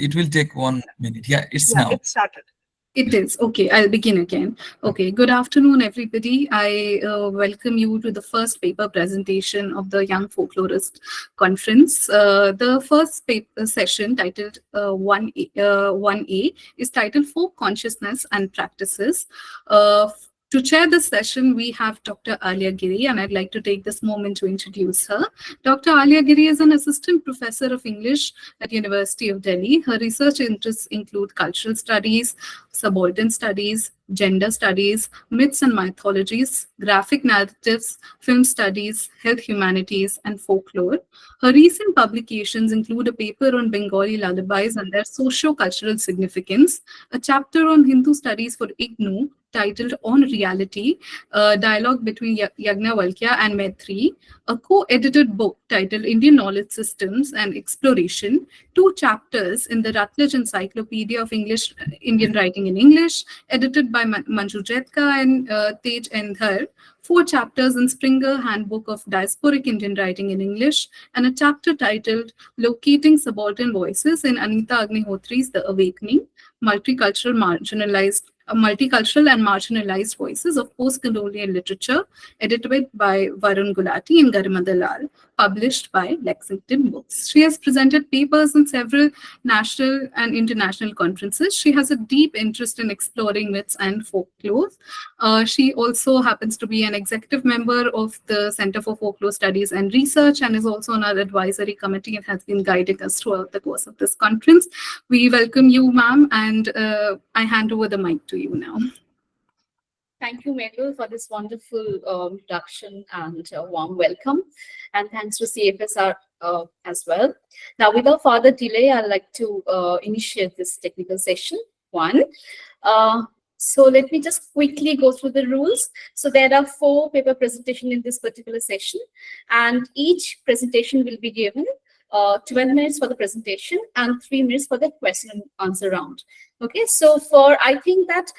It will take 1 minute. Yeah, it's Yeah, now. it started. It is. Okay, I'll begin again. Okay, good afternoon, everybody. I welcome you to the first paper presentation of the Young Folklorist Conference. The first paper session, titled 1A, is titled Folk Consciousness and Practices. To chair this session, we have Dr. Alia Giri, and I'd like to take this moment to introduce her. Dr. Alia Giri is an assistant professor of English at University of Delhi. Her research interests include cultural studies, subaltern studies, gender studies, myths and mythologies, graphic narratives, film studies, health humanities, and folklore. Her recent publications include a paper on Bengali lullabies and their socio-cultural significance, a chapter on Hindu studies for IGNOU titled On Reality, a dialogue between Yagnavalkya and Maitri, a co-edited book titled Indian Knowledge Systems and Exploration, 2 chapters in the Rutledge Encyclopedia of Indian Writing in English, edited by Manju Jetka and Tej Endhar, 4 chapters in Springer Handbook of Diasporic Indian Writing in English, and a chapter titled Locating Subaltern Voices in Anita Agnihotri's The Awakening, Multicultural and Marginalized Voices of Post-Colonial Literature, edited by Varun Gulati and Garima Dalal, published by Lexington Books. She has presented papers in several national and international conferences. She has a deep interest in exploring myths and folklore. She also happens to be an executive member of the Center for Folklore Studies and Research and is also on our advisory committee and has been guiding us throughout the course of this conference. We welcome you, ma'am, and I hand over the mic to you now. Thank you, Megul, for this wonderful introduction and warm welcome. And thanks to CFSR as well. Now, without further delay, I'd like to initiate this technical session 1. So let me just quickly go through the rules. So there are 4 paper presentations in this particular session, and each presentation will be given 12 minutes for the presentation and 3 minutes for the question and answer round. Okay, so I think that,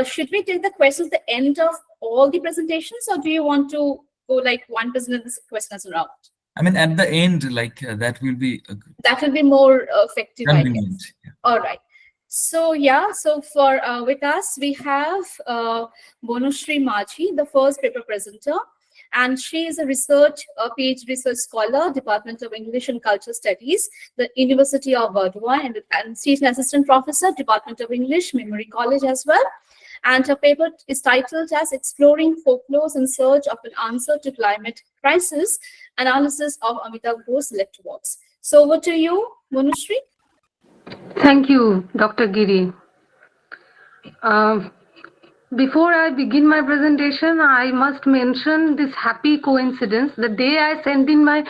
should we take the questions at the end of all the presentations, or do you want to go like 1 person and this question answer round? I mean, at the end, like that will be that will be more effective, I convenient. guess. Yeah. All right. So yeah, so for with us we have Bonosree Majhi, the first paper presenter, and she is a PhD research scholar, Department of English and Cultural Studies, the University of Burdwan, and she is an assistant professor, Department of English, Memari College as well. And her paper is titled as Exploring Folklores in Search of an Answer to Climate Crisis, Analysis of Amitav Ghosh's Left Works. So over to you, Bonosree. Thank you, Dr. Giri. Before I begin my presentation, I must mention this happy coincidence. The day I sent in my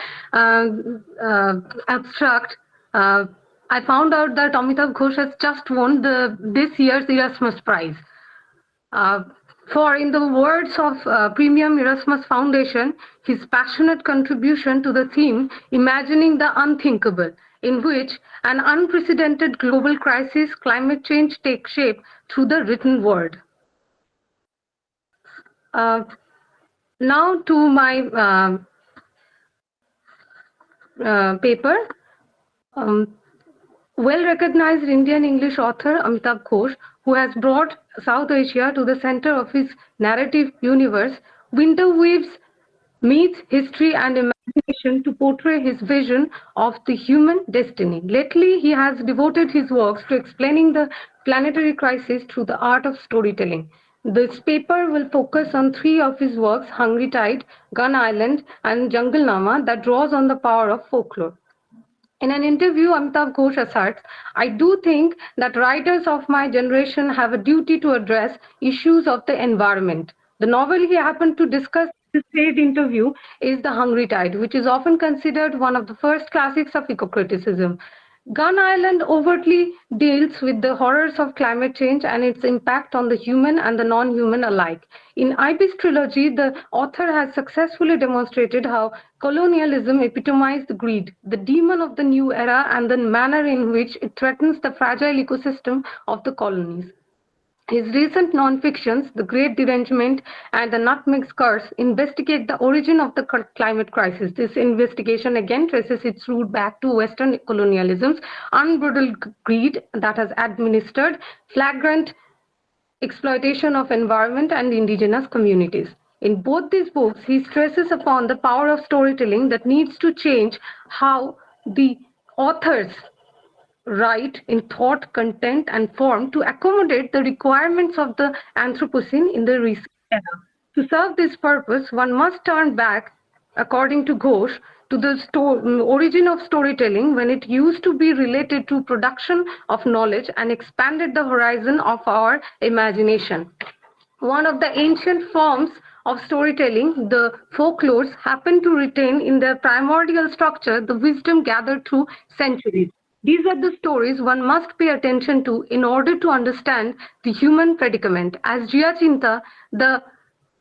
abstract, I found out that Amitav Ghosh has just won this year's Erasmus Prize. For, in the words of Premium Erasmus Foundation, his passionate contribution to the theme, Imagining the Unthinkable, in which an unprecedented global crisis, climate change, takes shape through the written word. Now to my paper. Well-recognized Indian English author Amitav Ghosh, who has brought South Asia to the center of his narrative universe, interweaves myth, history, and imagination to portray his vision of the human destiny. Lately, he has devoted his works to explaining the planetary crisis through the art of storytelling. This paper will focus on 3 of his works, Hungry Tide, Gun Island, and Jungle Nama, that draws on the power of folklore. In an interview, Amitav Ghosh asserts, I do think that writers of my generation have a duty to address issues of the environment. The novel he happened to discuss in this paid interview is The Hungry Tide, which is often considered one of the first classics of eco-criticism. Gun Island overtly deals with the horrors of climate change and its impact on the human and the non-human alike. In Ibis trilogy, the author has successfully demonstrated how colonialism epitomized greed, the demon of the new era, and the manner in which it threatens the fragile ecosystem of the colonies. His recent non-fictions, The Great Derangement and The Nutmeg's Curse, investigate the origin of the climate crisis. This investigation again traces its root back to Western colonialism's unbridled greed that has administered flagrant exploitation of environment and indigenous communities. In both these books, he stresses upon the power of storytelling that needs to change how the authors write in thought, content, and form to accommodate the requirements of the Anthropocene in the recent era. To serve this purpose, one must turn back, according to Ghosh, to the origin of storytelling when it used to be related to production of knowledge and expanded the horizon of our imagination. One of the ancient forms of storytelling, the folklores, happen to retain in their primordial structure the wisdom gathered through centuries. These are the stories one must pay attention to in order to understand the human predicament. As Giacinta, the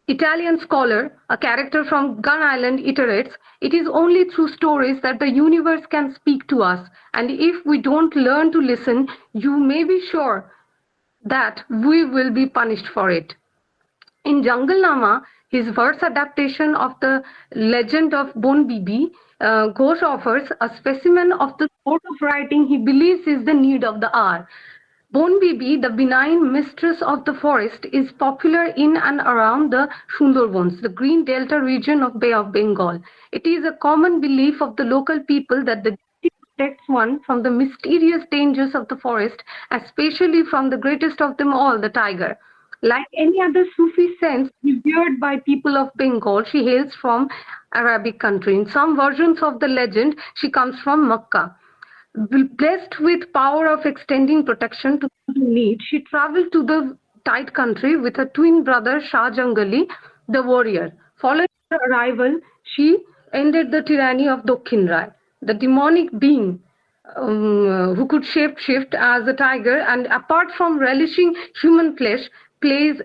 Italian scholar, a character from Gun Island, iterates, it is only through stories that the universe can speak to us. And if we don't learn to listen, you may be sure that we will be punished for it. In Jungle Nama, his verse adaptation of the legend of Bon Bibi, Ghosh offers a specimen of the sort of writing he believes is the need of the hour. Bon Bibi, the benign mistress of the forest, is popular in and around the Sundarbans, the green delta region of Bay of Bengal. It is a common belief of the local people that the deity protects one from the mysterious dangers of the forest, especially from the greatest of them all, the tiger. Like any other Sufi saint revered by people of Bengal, she hails from Arabic country. In some versions of the legend, she comes from Makkah. Blessed with power of extending protection to those in need, she traveled to the Tide country with her twin brother Shah Jangali, the warrior. Following her arrival, she ended the tyranny of Dokhin Rai, the demonic being who could shapeshift as a tiger, and apart from relishing human flesh,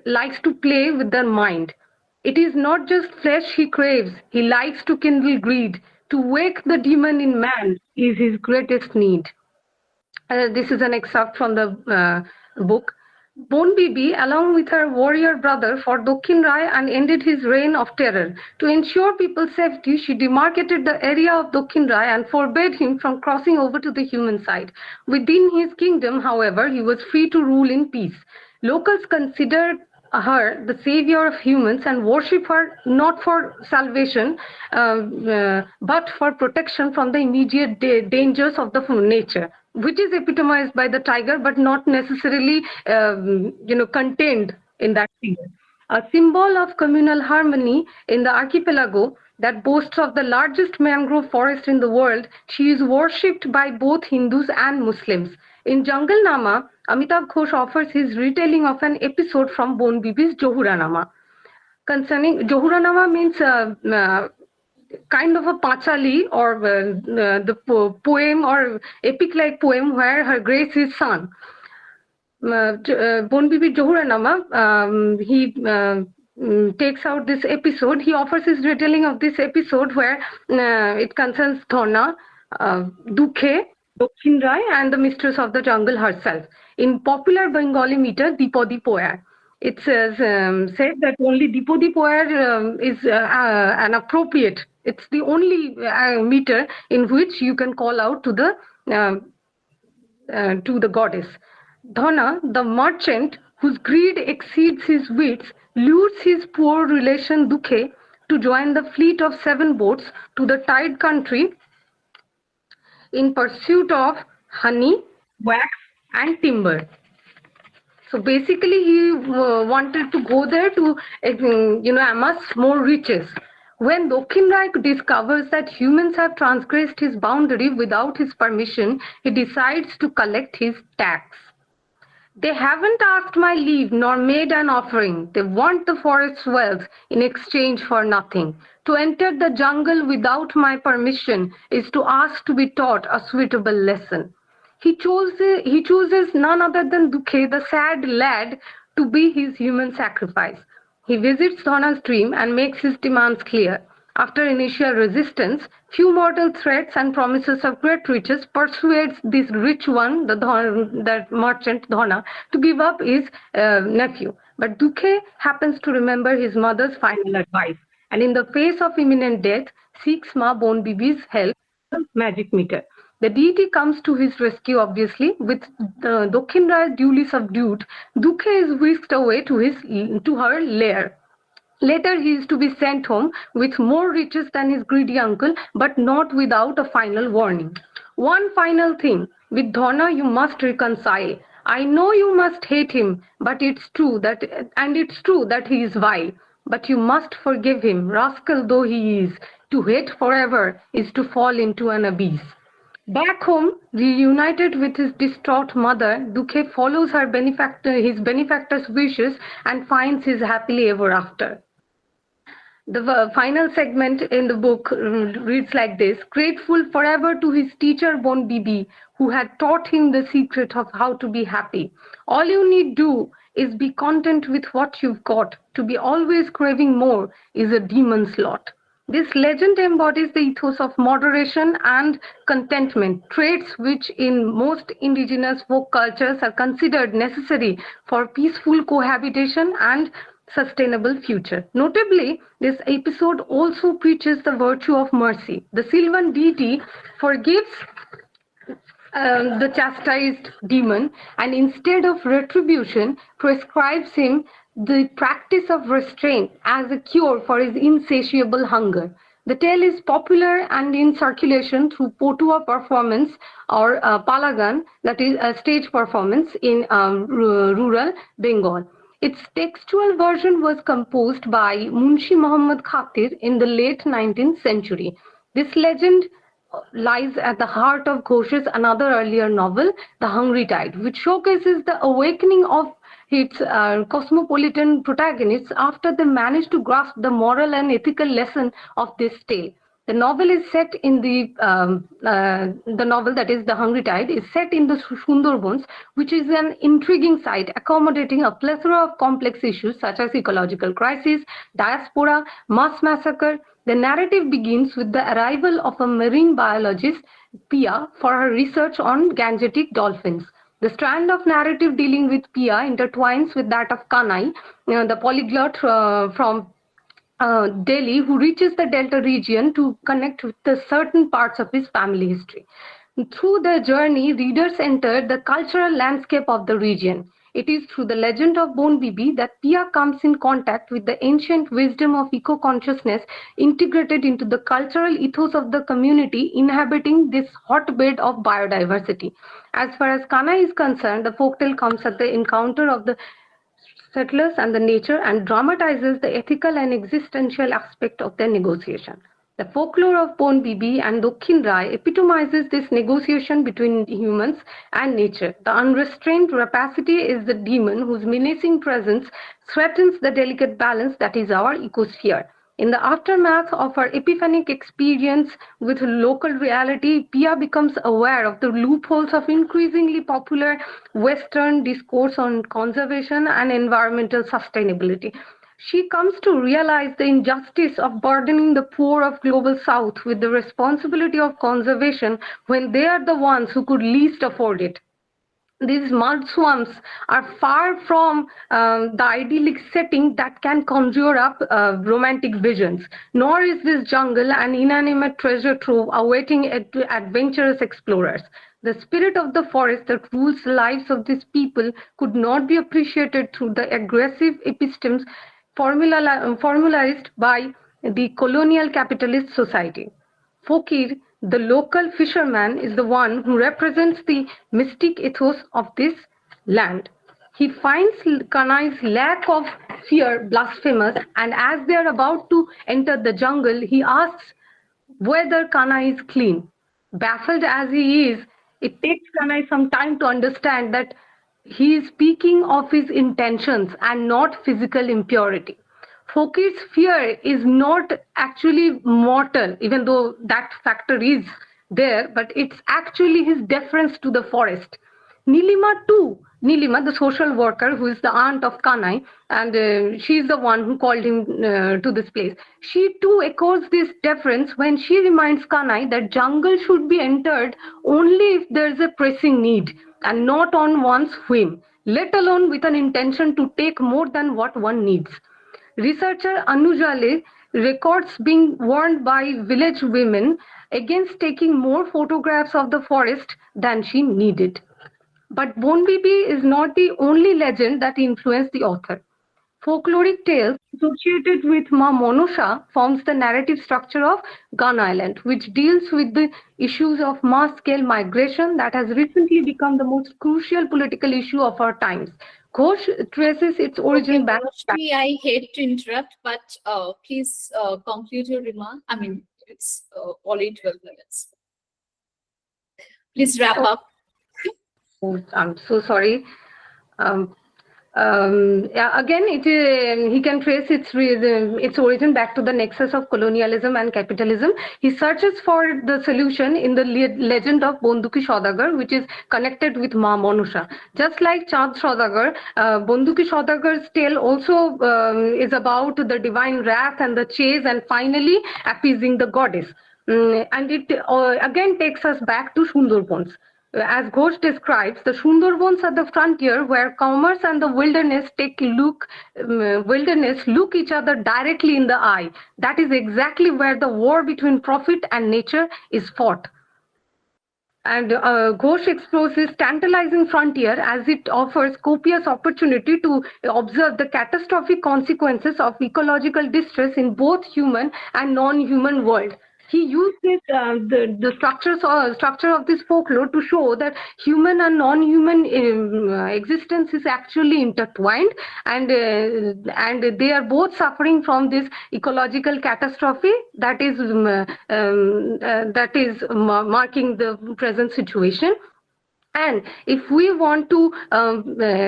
likes to play with the mind. It is not just flesh he craves, he likes to kindle greed. To wake the demon in man is his greatest need. This is an excerpt from the book. Bon Bibi, along with her warrior brother, fought Dokhin Rai and ended his reign of terror. To ensure people's safety, she demarcated the area of Dokhin Rai and forbade him from crossing over to the human side. Within his kingdom, however, he was free to rule in peace. Locals considered her the savior of humans and worship her not for salvation but for protection from the immediate dangers of the nature, which is epitomized by the tiger but not necessarily contained in that figure. A symbol of communal harmony in the archipelago that boasts of the largest mangrove forest in the world, she is worshipped by both Hindus and Muslims. In Jungle Nama, Amitav Ghosh offers his retelling of an episode from Bon Bibi's Johura Nama. Concerning Johura Nama means kind of a Pachali or the poem or epic-like poem where her grace is sung. Bon Bibi Johura Nama, he takes out this episode. He offers his retelling of this episode where it concerns Dhona, Dukhe, Dokhin Rai, and the mistress of the jungle herself. In popular Bengali meter, Dipodi Poyar. It says said that only Dipodi Poyar is an appropriate. It's the only meter in which you can call out to the goddess. Dhana, the merchant whose greed exceeds his wits, lures his poor relation Dukhe to join the fleet of 7 boats to the Tide country in pursuit of honey, wax, and timber. So basically, he wanted to go there to, amass more riches. When Dokhin Rai discovers that humans have transgressed his boundary without his permission, he decides to collect his tax. They haven't asked my leave nor made an offering. They want the forest's wealth in exchange for nothing. To enter the jungle without my permission is to ask to be taught a suitable lesson. He chooses none other than Dukhe, the sad lad, to be his human sacrifice. He visits Dhana's dream and makes his demands clear. After initial resistance, few mortal threats and promises of great riches persuades this rich one, the merchant Dhona, to give up his nephew. But Dukhe happens to remember his mother's final advice, and in the face of imminent death, seeks Ma Bon Bibi's help, the magic meter. The deity comes to his rescue, obviously. With the Dokhin Rai duly subdued, Dukhe is whisked away to her lair. Later, he is to be sent home with more riches than his greedy uncle, but not without a final warning. One final thing, with Dhona you must reconcile. I know you must hate him, but it's true that he is vile. But you must forgive him, rascal though he is. To hate forever is to fall into an abyss. Back home, reunited with his distraught mother, Dukhe follows his benefactor's wishes and finds his happily ever after. The final segment in the book reads like this: grateful forever to his teacher Bon Bibi, who had taught him the secret of how to be happy. All you need do is be content with what you've got. To be always craving more is a demon's lot. This legend embodies the ethos of moderation and contentment, traits which in most indigenous folk cultures are considered necessary for peaceful cohabitation and sustainable future. Notably, this episode also preaches the virtue of mercy. The Sylvan deity forgives the chastised demon and instead of retribution prescribes him the practice of restraint as a cure for his insatiable hunger. The tale is popular and in circulation through Potua performance or Palagan, that is a stage performance in rural Bengal. Its textual version was composed by Munshi Muhammad Khatir in the late 19th century. This legend lies at the heart of Ghosh's another earlier novel, The Hungry Tide, which showcases the awakening of its cosmopolitan protagonists after they manage to grasp the moral and ethical lesson of this tale. The novel is set in the novel, that is The Hungry Tide, is set in the Sundarbans, which is an intriguing site accommodating a plethora of complex issues such as ecological crisis, diaspora, mass massacre. The narrative begins with the arrival of a marine biologist, Pia, for her research on Gangetic dolphins. The strand of narrative dealing with Pia intertwines with that of Kanai, the polyglot from Delhi, who reaches the Delta region to connect with the certain parts of his family history. Through their journey, readers enter the cultural landscape of the region. It is through the legend of Bon Bibi that Pia comes in contact with the ancient wisdom of eco-consciousness integrated into the cultural ethos of the community inhabiting this hotbed of biodiversity. As far as Kana is concerned, the folktale comes at the encounter of the settlers and the nature and dramatizes the ethical and existential aspect of their negotiation. The folklore of Bon Bibi and Dokhin Rai epitomizes this negotiation between humans and nature. The unrestrained rapacity is the demon whose menacing presence threatens the delicate balance that is our ecosphere. In the aftermath of her epiphanic experience with local reality, Pia becomes aware of the loopholes of increasingly popular Western discourse on conservation and environmental sustainability. She comes to realize the injustice of burdening the poor of Global South with the responsibility of conservation when they are the ones who could least afford it. These mud swamps are far from the idyllic setting that can conjure up romantic visions, nor is this jungle an inanimate treasure trove awaiting adventurous explorers. The spirit of the forest that rules the lives of these people could not be appreciated through the aggressive epistemes formalized by the colonial capitalist society. Fakir, the local fisherman, is the one who represents the mystic ethos of this land. He finds Kanai's lack of fear blasphemous, and as they are about to enter the jungle, he asks whether Kanai is clean. Baffled as he is, it takes Kanai some time to understand that he is speaking of his intentions and not physical impurity. Fakir's fear is not actually mortal, even though that factor is there, but it's actually his deference to the forest. Nilima too, Nilima, the social worker who is the aunt of Kanai, and she is the one who called him to this place. She too echoes this deference when she reminds Kanai that jungle should be entered only if there is a pressing need and not on one's whim, let alone with an intention to take more than what one needs. Researcher Anujale records being warned by village women against taking more photographs of the forest than she needed. But Bon Bibi is not the only legend that influenced the author. Folkloric tales associated with Ma Monosha forms the narrative structure of Gun Island, which deals with the issues of mass-scale migration that has recently become the most crucial political issue of our times. Ghosh traces its origin back. Bonosree, I hate to interrupt, but please conclude your remark. I mean, it's already 12 minutes. Please wrap up. I'm so sorry. Again, he can trace its origin back to the nexus of colonialism and capitalism. He searches for the solution in the legend of Bonduki Sodagar, which is connected with Ma Monusha. Just like Chand Sodagar, Bonduki Sodagar's tale also is about the divine wrath and the chase and finally appeasing the goddess. And it again takes us back to Sundarbans. As Ghosh describes, the Sundarbans are the frontier where commerce and the wilderness look each other directly in the eye. That is exactly where the war between profit and nature is fought. And Ghosh explores this tantalizing frontier as it offers copious opportunity to observe the catastrophic consequences of ecological distress in both human and non-human world. He used the structure of this folklore to show that human and non-human existence is actually intertwined, and they are both suffering from this ecological catastrophe that is marking the present situation. And if we want to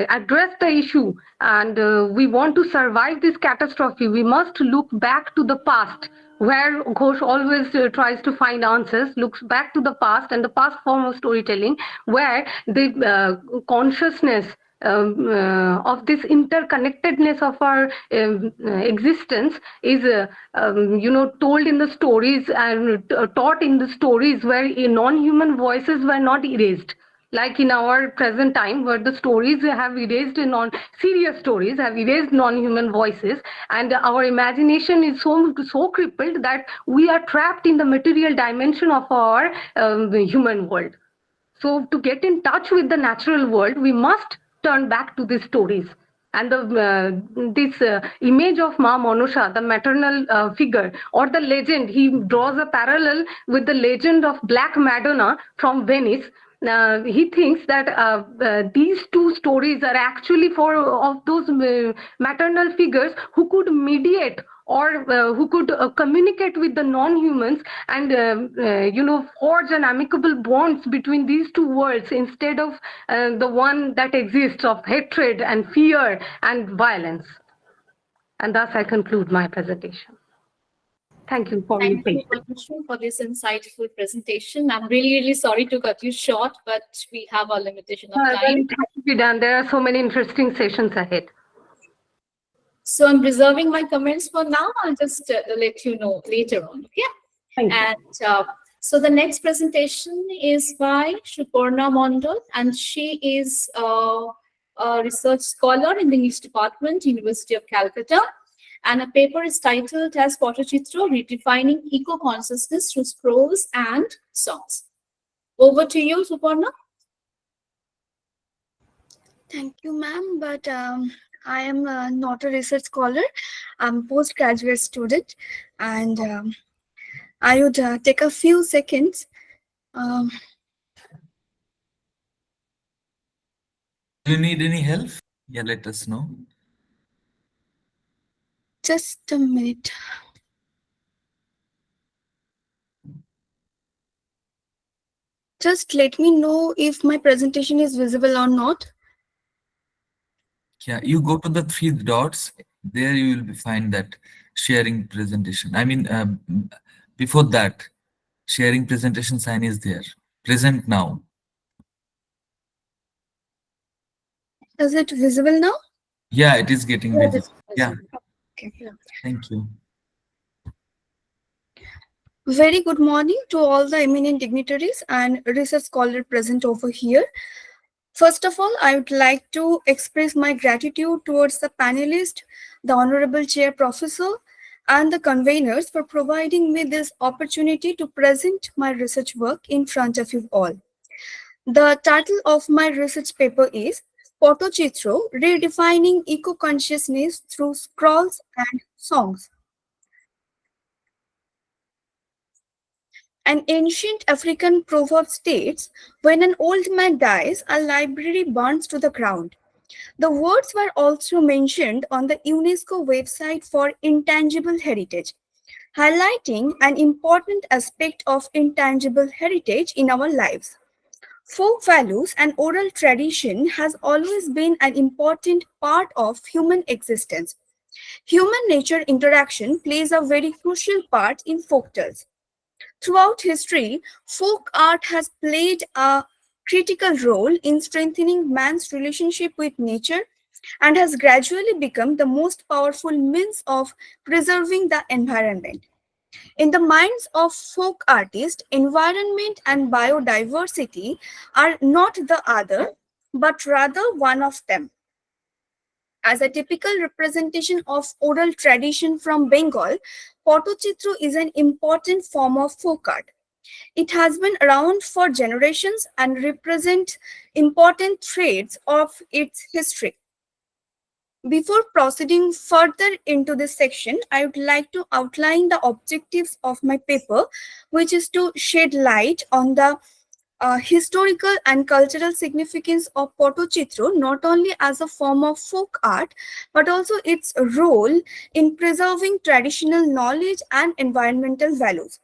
address the issue and we want to survive this catastrophe, we must look back to the past, where Ghosh always tries to find answers, looks back to the past and the past form of storytelling, where the consciousness of this interconnectedness of our existence is told in the stories and taught in the stories where non-human voices were not erased. Like in our present time, where the stories have erased serious stories, have erased non-human voices, and our imagination is so crippled that we are trapped in the material dimension of our human world. So to get in touch with the natural world, we must turn back to these stories. And this image of Ma Monusha, the maternal figure, or the legend, he draws a parallel with the legend of Black Madonna from Venice. He thinks that these two stories are actually of those maternal figures who could mediate or who could communicate with the non-humans and forge an amicable bonds between these two worlds instead of the one that exists of hatred and fear and violence. And thus I conclude my presentation. Thank you for your patience. Thank you for this insightful presentation. I'm really, really sorry to cut you short, but we have a limitation of time. It has to be done. There are so many interesting sessions ahead. So I'm reserving my comments for now. I'll just let you know later on. Okay. Thank you. And so the next presentation is by Suparna Mondal, and she is a research scholar in the English department, University of Calcutta. And a paper is titled as Pattachitra, Redefining Eco-Consciousness Through Scrolls and Songs. Over to you, Suparna. Thank you, ma'am. But I am not a research scholar. I'm a postgraduate student. And I would take a few seconds. Do you need any help? Yeah, let us know. Just a minute. Just let me know if my presentation is visible or not. Yeah, you go to the 3 dots. There you will find that sharing presentation. I mean, before that, sharing presentation sign is there. Present now. Is it visible now? Yeah, it is getting Yeah, visible. this Yeah, Okay. thank you. Very good morning to all the eminent dignitaries and research scholars present over here. First of all, I would like to express my gratitude towards the panelists, the Honorable Chair Professor, and the conveners for providing me this opportunity to present my research work in front of you all. The title of my research paper is Pattachitra, Redefining Eco-Consciousness Through Scrolls and Songs. An ancient African proverb states, when an old man dies, a library burns to the ground. The words were also mentioned on the UNESCO website for intangible heritage, highlighting an important aspect of intangible heritage in our lives. Folk values and oral tradition has always been an important part of human existence. Human nature interaction plays a very crucial part in folk tales. Throughout history, folk art has played a critical role in strengthening man's relationship with nature and has gradually become the most powerful means of preserving the environment. In the minds of folk artists, environment and biodiversity are not the other, but rather one of them. As a typical representation of oral tradition from Bengal, Pattachitra is an important form of folk art. It has been around for generations and represents important traits of its history. Before proceeding further into this section, I would like to outline the objectives of my paper, which is to shed light on the historical and cultural significance of Pattachitra, not only as a form of folk art, but also its role in preserving traditional knowledge and environmental values.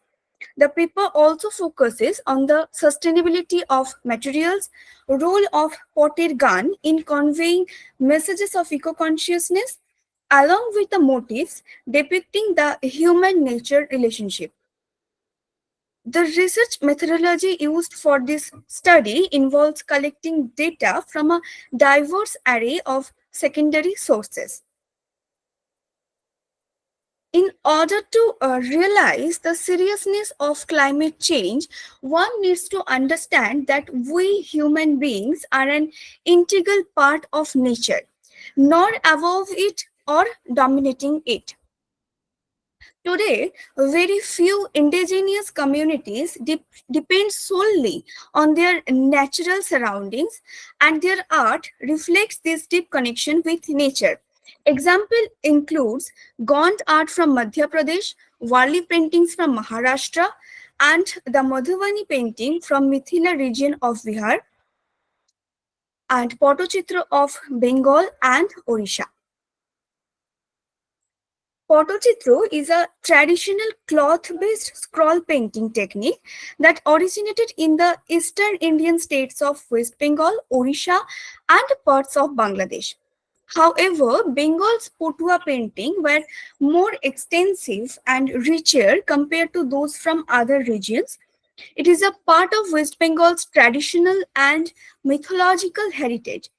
The paper also focuses on the sustainability of materials, role of potted gun in conveying messages of eco-consciousness, along with the motifs depicting the human-nature relationship. The research methodology used for this study involves collecting data from a diverse array of secondary sources. In order to realize the seriousness of climate change, one needs to understand that we human beings are an integral part of nature, nor above it or dominating it. Today, very few indigenous communities depend solely on their natural surroundings, and their art reflects this deep connection with nature. Example includes Gond art from Madhya Pradesh, Warli paintings from Maharashtra, and the Madhubani painting from Mithila region of Bihar, and Pattachitra of Bengal and Odisha. Pattachitra is a traditional cloth-based scroll painting technique that originated in the eastern Indian states of West Bengal, Odisha, and parts of Bangladesh. However, Bengal's Potua painting were more extensive and richer compared to those from other regions. It is a part of West Bengal's traditional and mythological heritage.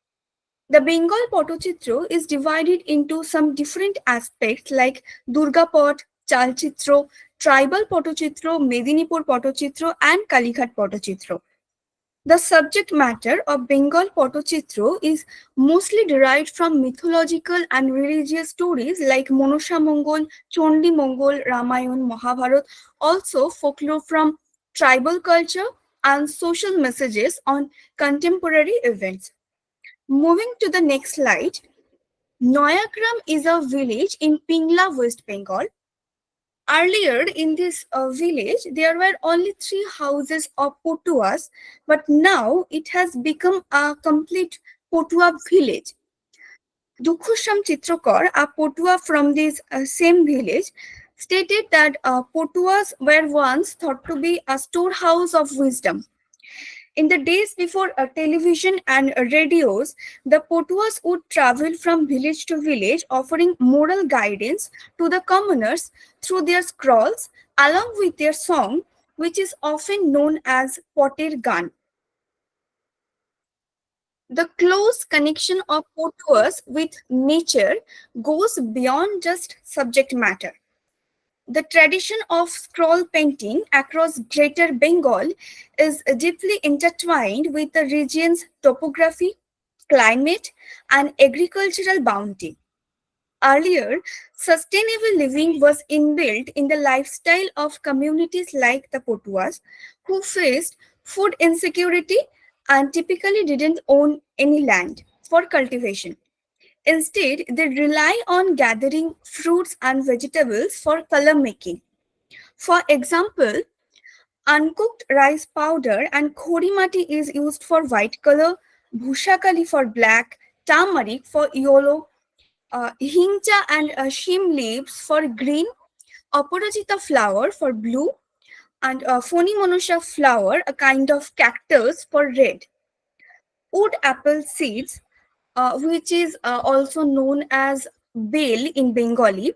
The Bengal Pattachitra is divided into some different aspects like Durga Pot, Chalchitra, Tribal Pattachitra, Medinipur Pattachitra, and Kalighat Pattachitra. The subject matter of Bengal Pattachitra is mostly derived from mythological and religious stories like Monosha Mongol, Chondi Mongol, Ramayan, Mahabharata, also folklore from tribal culture and social messages on contemporary events. Moving to the next slide, Noyagram is a village in Pingla, West Bengal. Earlier in this village, there were only 3 houses of Potuas, but now it has become a complete Potua village. Dukhusham Chitrakar, a Potua from this same village, stated that Potuas were once thought to be a storehouse of wisdom. In the days before television and radios, the Potuas would travel from village to village offering moral guidance to the commoners through their scrolls along with their song, which is often known as potted gun. The close connection of Potuas with nature goes beyond just subject matter. The tradition of scroll painting across Greater Bengal is deeply intertwined with the region's topography, climate, and agricultural bounty. Earlier, sustainable living was inbuilt in the lifestyle of communities like the Potuas, who faced food insecurity and typically didn't own any land for cultivation. Instead, they rely on gathering fruits and vegetables for color making. For example, uncooked rice powder and khorimati is used for white color, bhushakali for black, turmeric for yellow, hincha and shim leaves for green, Aparajita flower for blue, and Phony flower, a kind of cactus, for red. Wood apple seeds, which is also known as bale in Bengali,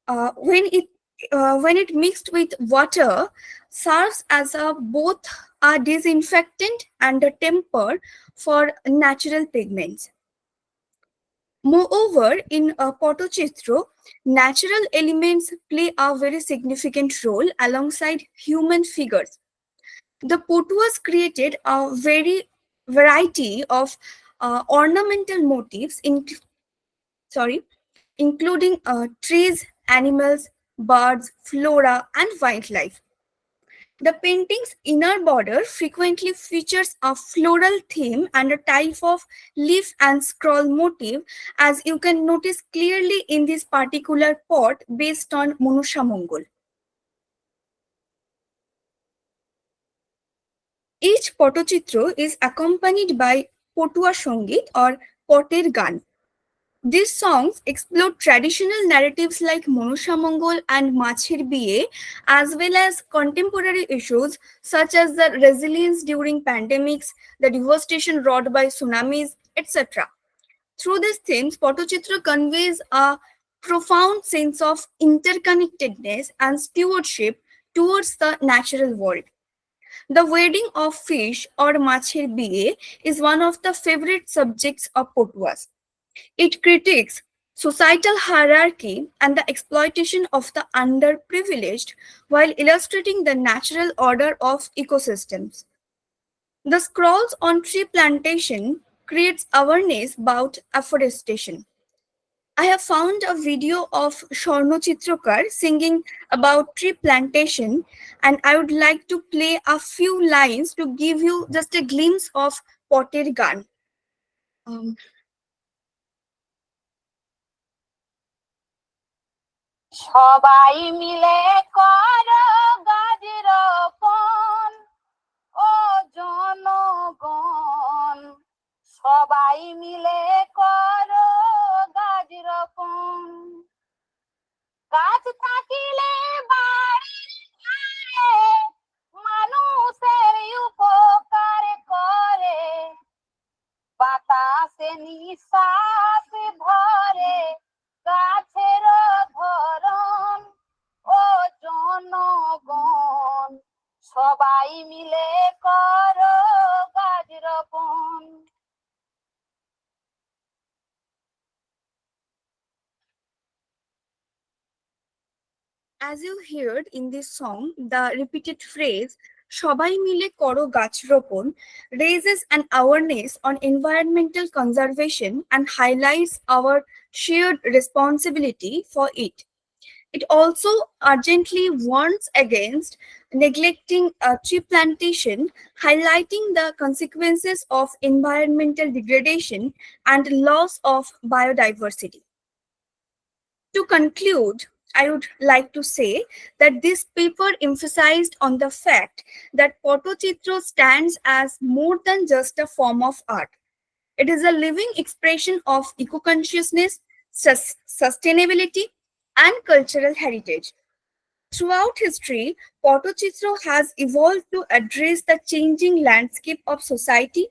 uh, when it when it mixed with water, serves as a both a disinfectant and a temper for natural pigments. Moreover, in Pattachitra, natural elements play a very significant role alongside human figures. The Potuas created a very variety of ornamental motifs, sorry, including trees, animals, birds, flora, and wildlife. The painting's inner border frequently features a floral theme and a type of leaf and scroll motif, as you can notice clearly in this particular pot based on Manusha Mongol. Each Pattachitra is accompanied by Potua Songit or Potter Gan. These songs explore traditional narratives like Manusha Mongol and Majhir Biye, as well as contemporary issues such as the resilience during pandemics, the devastation wrought by tsunamis, etc. Through these themes, Pattachitra conveys a profound sense of interconnectedness and stewardship towards the natural world. The wedding of fish or Machir Biye is one of the favorite subjects of Potuas. It critiques societal hierarchy and the exploitation of the underprivileged while illustrating the natural order of ecosystems. The scrolls on tree plantation creates awareness about afforestation. I have found a video of Shorno Chitrokar singing about tree plantation, and I would like to play a few lines to give you just a glimpse of Potter Gan. সবাই মিলে করো গাছ রোপণ ও জনগণ সবাই মিলে করো গাছ রোপণ গাছ থাকিলে বাড়ির ধারে মানুষের উপকার করে বাতাসে নিঃশ্বাস ভরে গাছের ধরন ও জনগণ সবাই মিলে করো গাছ রোপণ As you heard in this song, the repeated phrase "Shobai mile koro gach ropon" raises an awareness on environmental conservation and highlights our shared responsibility for it. It also urgently warns against neglecting tree plantation, highlighting the consequences of environmental degradation and loss of biodiversity. To conclude, I would like to say that this paper emphasized on the fact that Pattachitra stands as more than just a form of art. It is a living expression of eco-consciousness, sustainability, and cultural heritage. Throughout history, Pattachitra has evolved to address the changing landscape of society,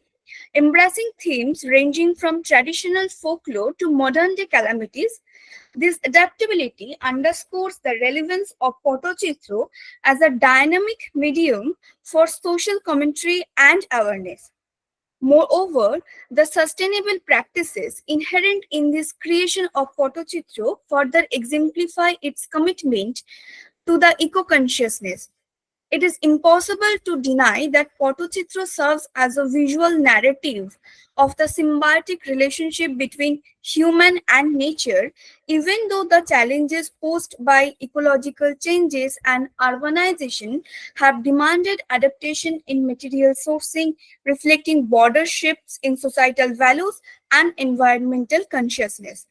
embracing themes ranging from traditional folklore to modern-day calamities. This adaptability underscores the relevance of Pattachitra as a dynamic medium for social commentary and awareness. Moreover, the sustainable practices inherent in this creation of Pattachitra further exemplify its commitment to the eco-consciousness. It is impossible to deny that Pattachitra serves as a visual narrative of the symbiotic relationship between human and nature, even though the challenges posed by ecological changes and urbanization have demanded adaptation in material sourcing, reflecting broader shifts in societal values and environmental consciousness.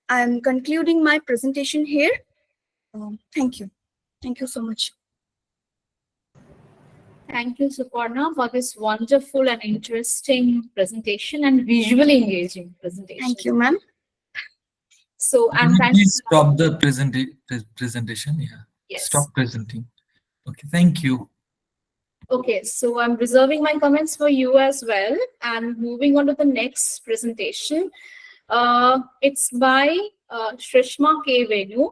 I am concluding my presentation here. Thank you. Thank you so much. Thank you, Suparna, for this wonderful and interesting presentation and visually engaging presentation. Thank you, ma'am. So, Can and you thanks. please stop the presentation? Yeah. Yes. Stop presenting. Okay, thank you. Okay, so I'm reserving my comments for you as well. And moving on to the next presentation. It's by Sreeshma K. Venu,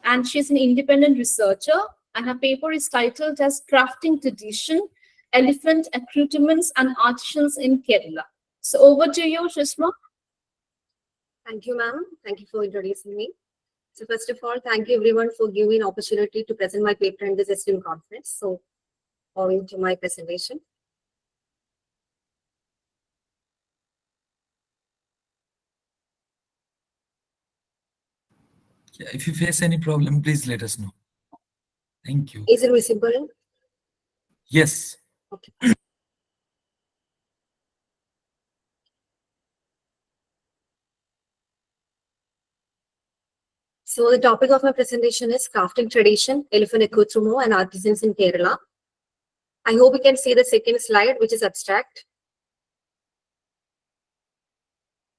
and she's an independent researcher, and her paper is titled as Crafting Tradition, Elephant Accoutrements and Artisans in Kerala. So over to you, Sreeshma. Thank you, ma'am. Thank you for introducing me. So first of all, thank you everyone for giving an opportunity to present my paper in this esteemed conference. So moving to my presentation. Yeah, if you face any problem, please let us know. Thank you. Is it visible? Yes. Okay. So the topic of my presentation is crafting tradition, elephant accoutrement and artisans in Kerala. I hope you can see the second slide, which is abstract.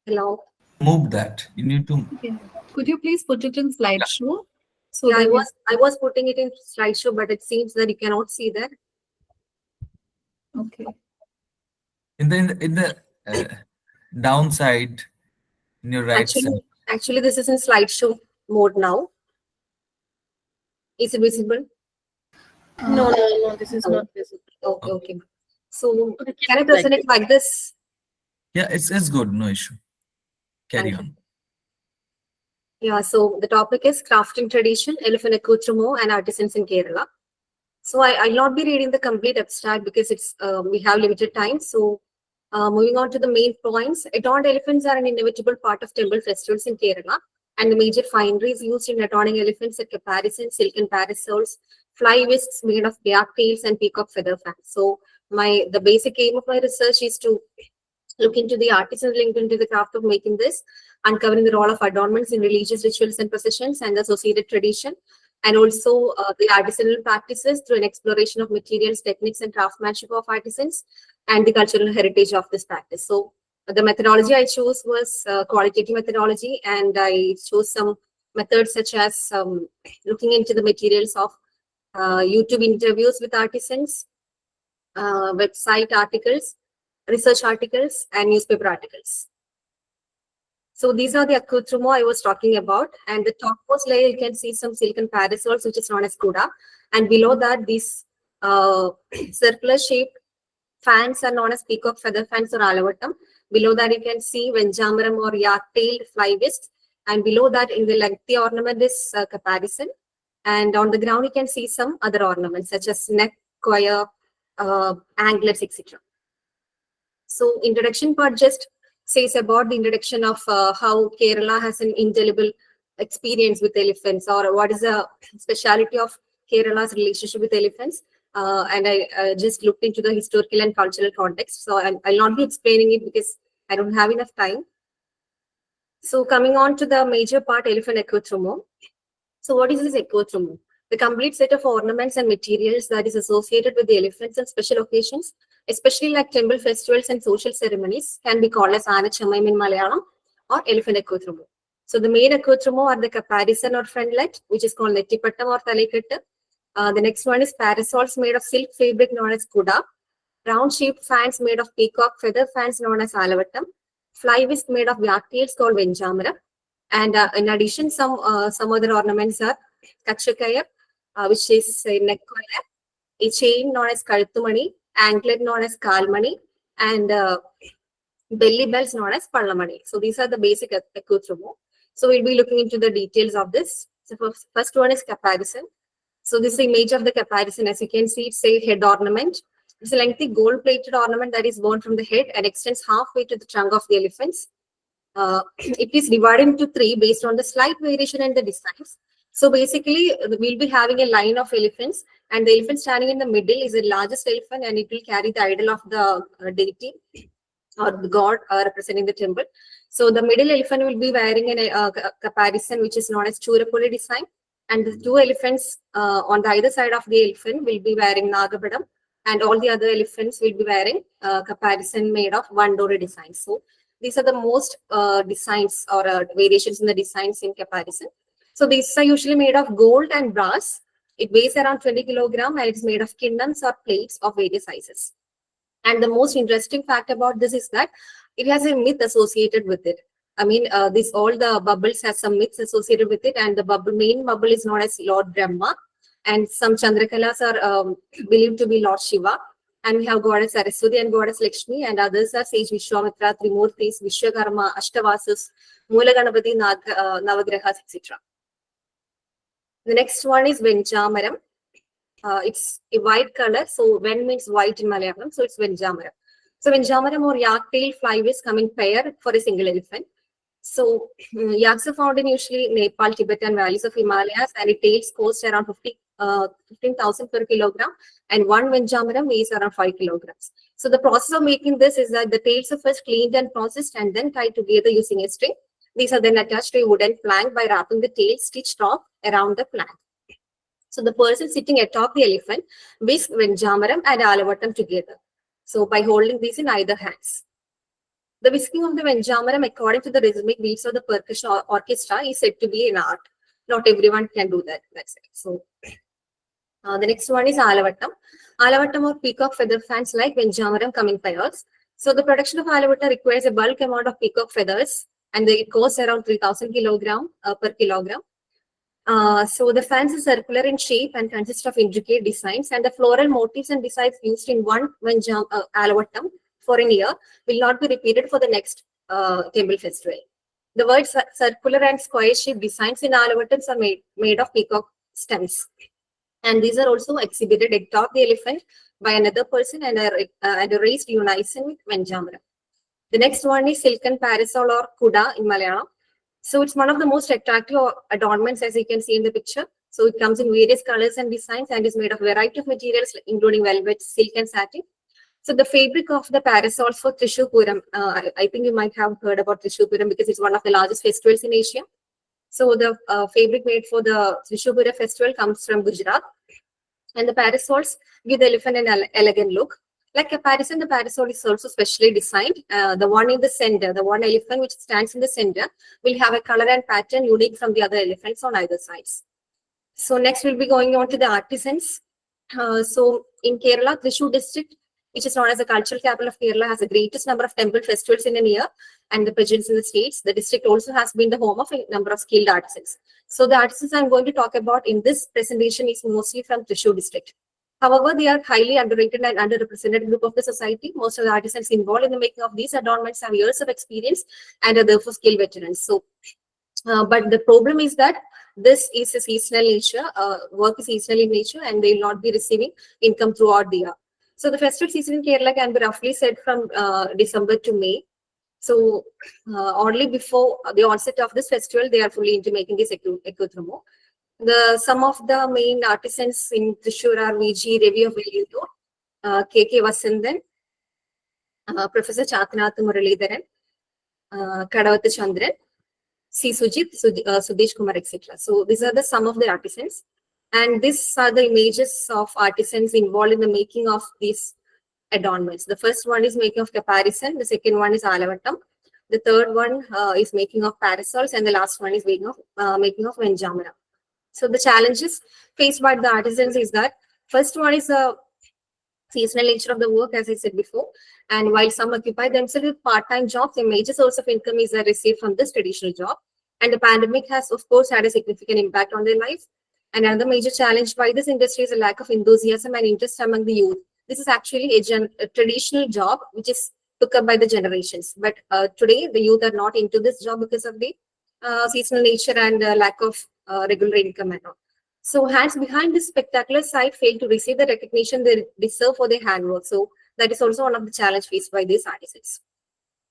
Hello. Move that. You need to. Okay. Could you please put it in slideshow? So Yeah, that I was putting it in slideshow, but it seems that you cannot see that. okay. In the downside, in your right side. Actually, this is in slideshow mode now. Is it visible? No, this is not visible. Okay, okay. So can I present it like this? Yeah, it's good. No issue. Carry Thank on. Yeah, so the topic is crafting tradition, elephant accoutrement and artisans in Kerala. So I'll not be reading the complete abstract because it's we have limited time. So moving on to the main points, adorned elephants are an inevitable part of temple festivals in Kerala, and the major fineries used in adorning elephants are caparisons, silken parasols, fly whisks made of yak tails, and peacock feather fans. So the basic aim of my research is to look into the artisans linked into the craft of making this, uncovering the role of adornments in religious rituals and processions and the associated tradition, and also the artisanal practices through an exploration of materials, techniques, and craftsmanship of artisans, and the cultural heritage of this practice. So the methodology I chose was qualitative methodology, and I chose some methods such as looking into the materials of YouTube interviews with artisans, website articles, research articles, and newspaper articles. So these are the accoutrements I was talking about. And the topmost layer, you can see some silken parasols, which is known as kuda. And below that, these circular shaped fans are known as peacock feather fans or alavatam. Below that, you can see venjamaram or yak-tailed fly whisks. And below that, in the lengthy ornament is caparison. And on the ground, you can see some other ornaments such as neck, coir, anklets, etc. So introduction part just says about the introduction of how Kerala has an indelible experience with elephants, or what is the speciality of Kerala's relationship with elephants. And I just looked into the historical and cultural context. So I'll not be explaining it because I don't have enough time. So coming on to the major part, elephant accoutrement. So what is this accoutrement? The complete set of ornaments and materials that is associated with the elephants and special occasions, especially like temple festivals and social ceremonies, can be called as Anachamaim in Malayalam or elephant accoutrement. So the main accoutrement are the caparison or frontlet, which is called Nettipattam or Thalekettu. The next one is parasols made of silk fabric known as kuda, round-shaped fans made of peacock feather fans known as alavattam, fly whisk made of yak tails called venjamara, and in addition, some other ornaments are kachakaya, which is a neck collar, a chain known as kalthumani, anklet known as kalmani, and belly bells known as pallamani. So these are the basic accoutrements. So we'll be looking into the details of this. So first one is caparison. So this is the image of the caparison. As you can see, it's a head ornament. It's a lengthy gold-plated ornament that is worn from the head and extends halfway to the trunk of the elephants. It is divided into three based on the slight variation in the designs. So basically, we'll be having a line of elephants, and the elephant standing in the middle is the largest elephant, and it will carry the idol of the deity or the god representing the temple. So the middle elephant will be wearing a caparison, which is known as Churapuli design, and the two elephants on the either side of the elephant will be wearing Nagapadam, and all the other elephants will be wearing caparison made of Vandori design. So these are the most designs or variations in the designs in caparison. So these are usually made of gold and brass. It weighs around 20 kilograms and it's made of kindams or plates of various sizes. And the most interesting fact about this is that it has a myth associated with it. I mean, all the bubbles has some myths associated with it, and the main bubble is known as Lord Brahma, and some Chandrakalas are believed to be Lord Shiva. And we have goddess Saraswati and goddess Lakshmi, and others are sage Vishwamitra, Trimurtis, Vishwakarma, Ashtavasas, Mulaganapati, Navagrahas, etc. The next one is Venjamaram. It's a white color, so Ven means white in Malayalam, so it's Venjamaram. So Venjamaram or yak-tail flyways come in pair for a single elephant. So yaks are found in usually Nepal, Tibet, and valleys of Himalayas, and it tails cost around 15,000 per kilogram, and one Venjamaram weighs around 5 kilograms. So the process of making this is that the tails are first cleaned and processed and then tied together using a string. These are then attached to a wooden plank by wrapping the tail stitched off around the plank. So the person sitting atop the elephant whisks Venjamaram and Alavatam together. So by holding these in either hands. The whisking of the Venjamaram, according to the rhythmic beats of the percussion orchestra, is said to be an art. Not everyone can do that. That's it. So the next one is Alavatam. Alavatam or peacock feather fans like Venjamaram come in pairs. So the production of Alavata requires a bulk amount of peacock feathers, and it costs around 3,000 kilogram per kilogram. So the fans are circular in shape and consist of intricate designs, and the floral motifs and designs used in one Alavatam for a year will not be repeated for the next temple festival. The words circular and square shaped designs in Alavatams are made of peacock stems, and these are also exhibited atop the elephant by another person and are raised unison with Venjamaram. The next one is silken parasol or kuda in Malayalam. So it's one of the most attractive adornments, as you can see in the picture. So it comes in various colors and designs and is made of a variety of materials, including velvet, silk, and satin. So the fabric of the parasols for Trishur Puram, I think you might have heard about Trishur Puram because it's one of the largest festivals in Asia. So the fabric made for the Trishur Puram festival comes from Gujarat. And the parasols give the elephant an elegant look. Like caparison, the parasol is also specially designed. The one in the center, the one elephant which stands in the center, will have a color and pattern unique from the other elephants on either sides. So next we'll be going on to the artisans. So in Kerala, Thrissur district, which is known as the cultural capital of Kerala, has the greatest number of temple festivals in a year and the presence in the states. The district also has been the home of a number of skilled artisans. So the artisans I'm going to talk about in this presentation is mostly from Thrissur district. However, they are highly underrated and underrepresented group of the society. Most of the artisans involved in the making of these adornments have years of experience and are therefore skilled veterans. So, but the problem is that this is a seasonal nature, work is seasonal in nature, and they will not be receiving income throughout the year. So the festival season in Kerala can be roughly said from December to May. So only before the onset of this festival, they are fully into making this accoutrement. Some of the main artisans in Thrissur are Majhi, Ravi of Velliyur, K.K. Vasandan, Professor Chathanath Muralidharan, Kadavath Chandran, C. Sujit, Sudesh Kumar, etc. So these are some of the artisans. And these are the images of artisans involved in the making of these adornments. The first one is making of caparison. The second one is Alavatam. The third one is making of parasols. And the last one is making of Venjamara. So the challenges faced by the artisans is that first one is the seasonal nature of the work, as I said before. And while some occupy themselves with part-time jobs, a major source of income is received from this traditional job. And the pandemic has, of course, had a significant impact on their life. And another major challenge by this industry is a lack of enthusiasm and interest among the youth this is actually a traditional job which is took up by the generations. But today, the youth are not into this job because of the seasonal nature and lack of regular income and all. So hands behind this spectacular site fail to receive the recognition they deserve for their handwork. So that is also one of the challenges faced by these artisans.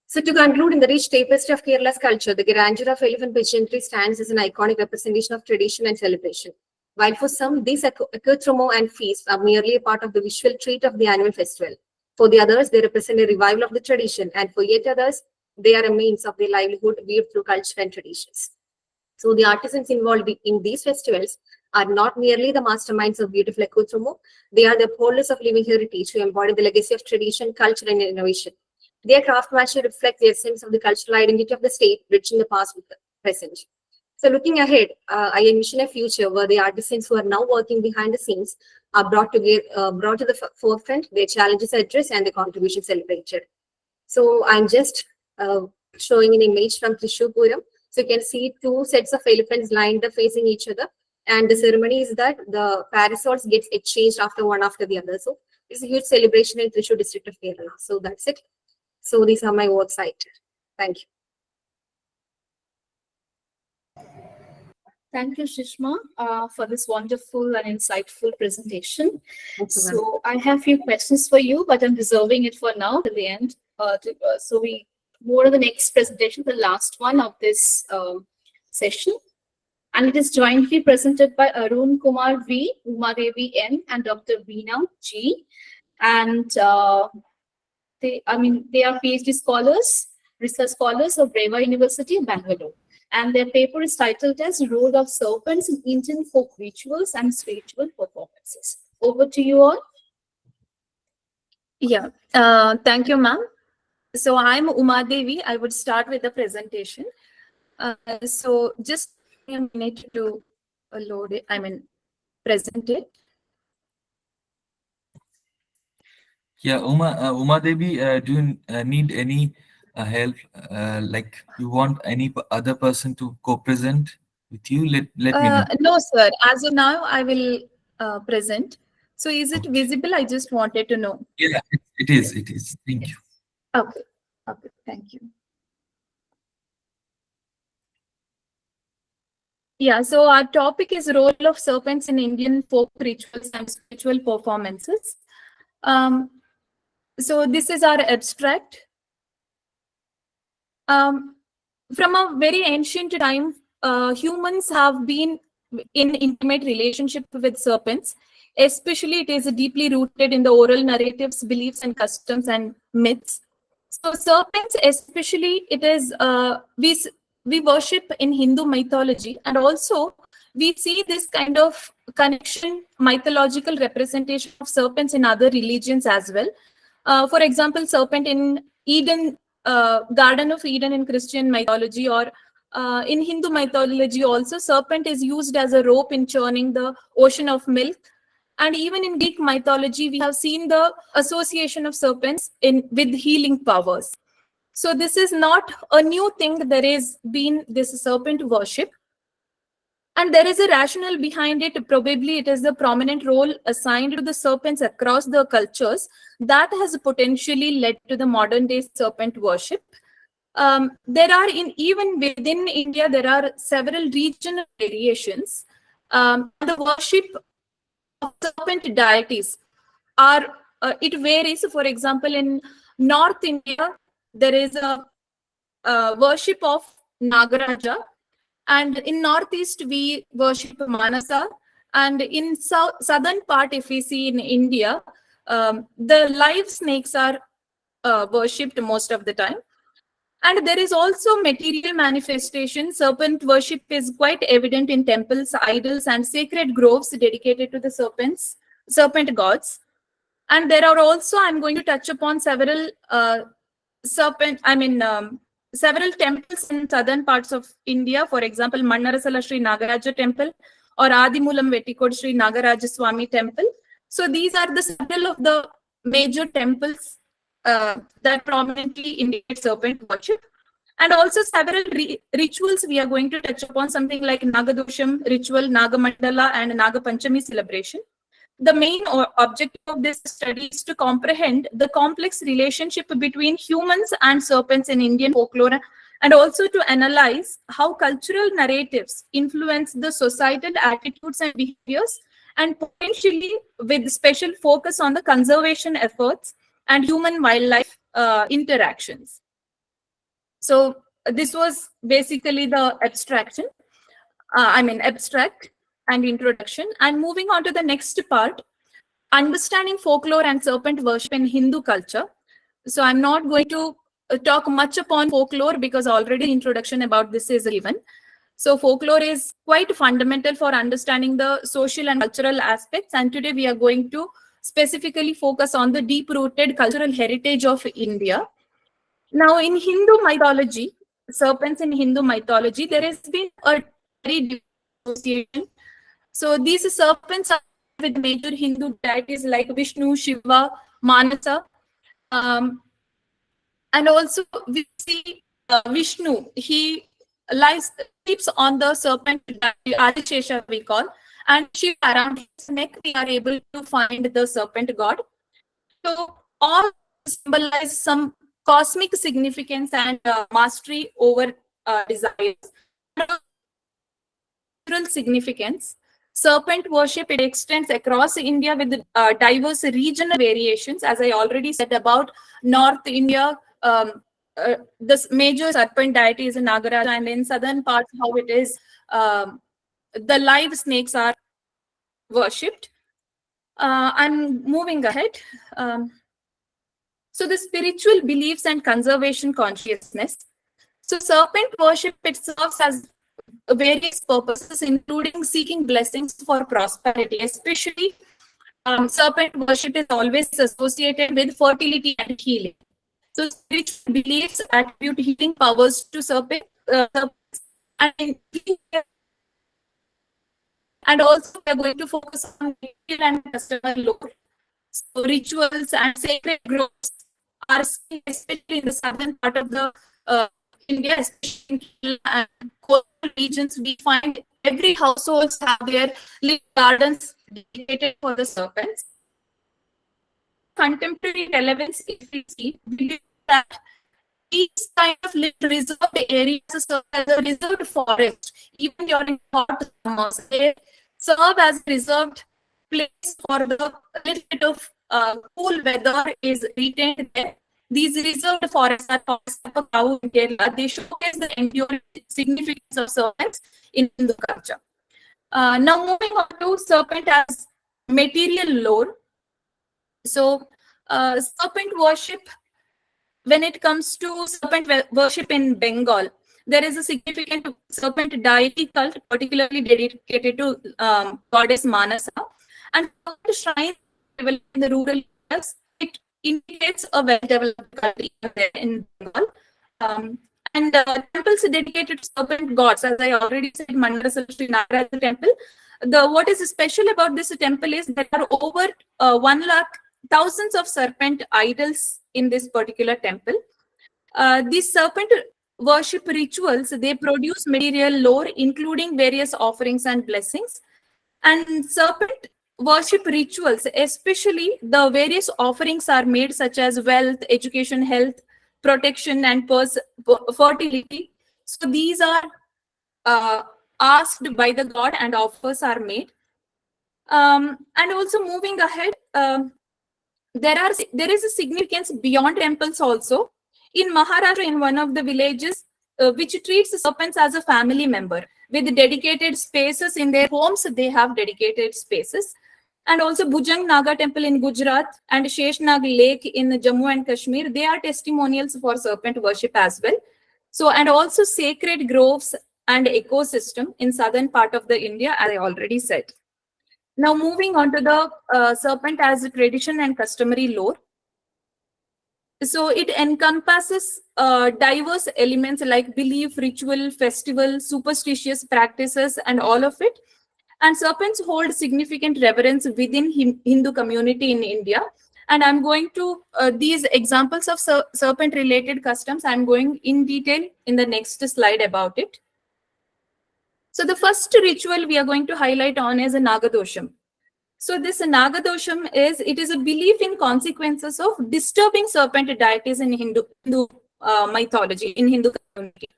So to conclude, in the rich tapestry of Kerala's culture, the grandeur of elephant pageantry stands as an iconic representation of tradition and celebration. While for some, these accoutrements and feasts are merely a part of the visual treat of the annual festival. For the others, they represent a revival of the tradition, and for yet others, they are a means of their livelihood viewed through culture and traditions. So the artisans involved in these festivals are not merely the masterminds of beautiful accoutrements, they are the upholders of living heritage who embody the legacy of tradition, culture, and innovation. Their craftsmanship reflects the essence of the cultural identity of the state, bridging the past with the present. So looking ahead, I envision a future where the artisans who are now working behind the scenes are brought to the forefront, their challenges addressed, and their contributions celebrated. So I'm just showing an image from Trishupuram. So you can see two sets of elephants lined up facing each other. And the ceremony is that the parasols gets exchanged one after the other. So it's a huge celebration in Thrissur district of Kerala. So that's it. So these are my works cited. Thank you. Thank you, Sreeshma, for this wonderful and insightful presentation. So I have a few questions for you, but I'm reserving it for now till the end. So we move on to the next presentation, the last one of this session. And it is jointly presented by Arun Kumar V, Uma Devi N, and Dr. Veena G. And they are PhD scholars, research scholars of Breva University, Bangalore. And their paper is titled as Role of Serpents in Indian Folk Rituals and Spiritual Performances. Over to you all. Yeah, thank you, ma'am. So I'm Uma Devi. I would start with the presentation. So just a minute to load it, present it. Yeah, Uma Devi, do you need any help? Like you want any other person to co-present with you? Let me know. No, sir. As of now, I will present. So is it visible? I just wanted to know. Yeah, it is. It is. Thank you. Okay. Okay. Thank you. Yeah, so our topic is role of serpents in Indian folk rituals and spiritual performances. So this is our abstract. From a very ancient time, humans have been in intimate relationship with serpents. Especially, it is deeply rooted in the oral narratives, beliefs, and customs and myths. So serpents, especially, it is we worship in Hindu mythology, and also we see this kind of connection, mythological representation of serpents in other religions as well. For example, serpent in Eden, Garden of Eden in Christian mythology, or in Hindu mythology also, serpent is used as a rope in churning the ocean of milk. And even in Greek mythology, we have seen the association of serpents with healing powers. So this is not a new thing. There is been this serpent worship. And there is a rationale behind it. Probably it is the prominent role assigned to the serpents across the cultures that has potentially led to the modern day serpent worship. There are even within India, there are several regional variations. The worship of serpent deities it varies. For example, in North India, there is a worship of Nagaraja, and in Northeast we worship Manasa, and in southern part, if we see in India, the live snakes are worshipped most of the time. And there is also material manifestation. Serpent worship is quite evident in temples, idols, and sacred groves dedicated to the serpent gods. And there are also, I'm going to touch upon several several temples in southern parts of India. For example, Mannarasala Sri Nagaraja temple or Adimulam Vettikod Sri Nagaraja Swami temple. So these are the several of the major temples that prominently indicate serpent worship. And also several rituals we are going to touch upon, something like Nagadosham ritual, Nagamandala, and Nagapanchami celebration. the main objective of this study is to comprehend the complex relationship between humans and serpents in Indian folklore, and also to analyze how cultural narratives influence the societal attitudes and behaviors, and potentially with special focus on the conservation efforts and human-wildlife interactions. So this was basically the abstract and introduction. And moving on to the next part, understanding folklore and serpent worship in Hindu culture. So I'm not going to talk much upon folklore because already introduction about this is given. So folklore is quite fundamental for understanding the social and cultural aspects. And today we are going to specifically focus on the deep-rooted cultural heritage of India. Now in Hindu mythology, serpents in Hindu mythology, there has been a very deep association. So these serpents are with major Hindu deities like Vishnu, Shiva, Manasa. And also we see Vishnu, he sleeps on the serpent Adishesha we call, and Shiva around his neck we are able to find the serpent god. So all symbolize some cosmic significance and mastery over desires. Significance. Serpent worship, it extends across India with diverse regional variations. As I already said about North India, this major serpent deity is Nagaraja, and in southern parts how it is, the live snakes are worshipped. I'm moving ahead. So the spiritual beliefs and conservation consciousness. So serpent worship, it serves as various purposes, including seeking blessings for prosperity. Especially, serpent worship is always associated with fertility and healing. So spiritual beliefs attribute healing powers to serpents, and also we are going to focus on retail and customer lore. So rituals and sacred groves are seen especially in the southern part of the India, especially in Kerala and coastal regions. We find every household have their little gardens dedicated for the serpents. Contemporary relevance, if we see, we believe that these kind of little reserved areas serve as a reserved forest, even during hot summers. They serve as a reserved place for the little bit of cool weather is retained there. These reserved forests are forests of Cow in Kerala. They showcase the enduring significance of serpents in Hindu culture. Now moving on to serpent as material lore. So serpent worship, when it comes to serpent worship in Bengal, there is a significant serpent deity cult, particularly dedicated to goddess Manasa. And shrines in the rural areas, it indicates a well-developed country there in Bengal. And temples dedicated to serpent gods, as I already said, Mandasal Sri Nagaraja temple. What is special about this temple is there are over 1 lakh thousands of serpent idols in this particular temple. These serpent worship rituals, they produce material lore, including various offerings and blessings. And serpent worship rituals, especially the various offerings are made such as wealth, education, health, protection, and fertility. So these are asked by the god and offers are made. And also moving ahead, there is a significance beyond temples also. In Maharashtra, in one of the villages, which treats serpents as a family member, with dedicated spaces in their homes, they have dedicated spaces. And also Bhujang Naga temple in Gujarat and Sheshnag Lake in Jammu and Kashmir, they are testimonials for serpent worship as well. So, and also sacred groves and ecosystem in southern part of the India, as I already said. Now moving on to the serpent as a tradition and customary lore. So it encompasses diverse elements like belief, ritual, festival, superstitious practices, and all of it. And serpents hold significant reverence within Hindu community in India. And I'm going to, these examples of serpent-related customs, I'm going in detail in the next slide about it. So the first ritual we are going to highlight on is a Nagadosham. So this Nagadosham it is a belief in consequences of disturbing serpent deities in Hindu mythology, in Hindu community.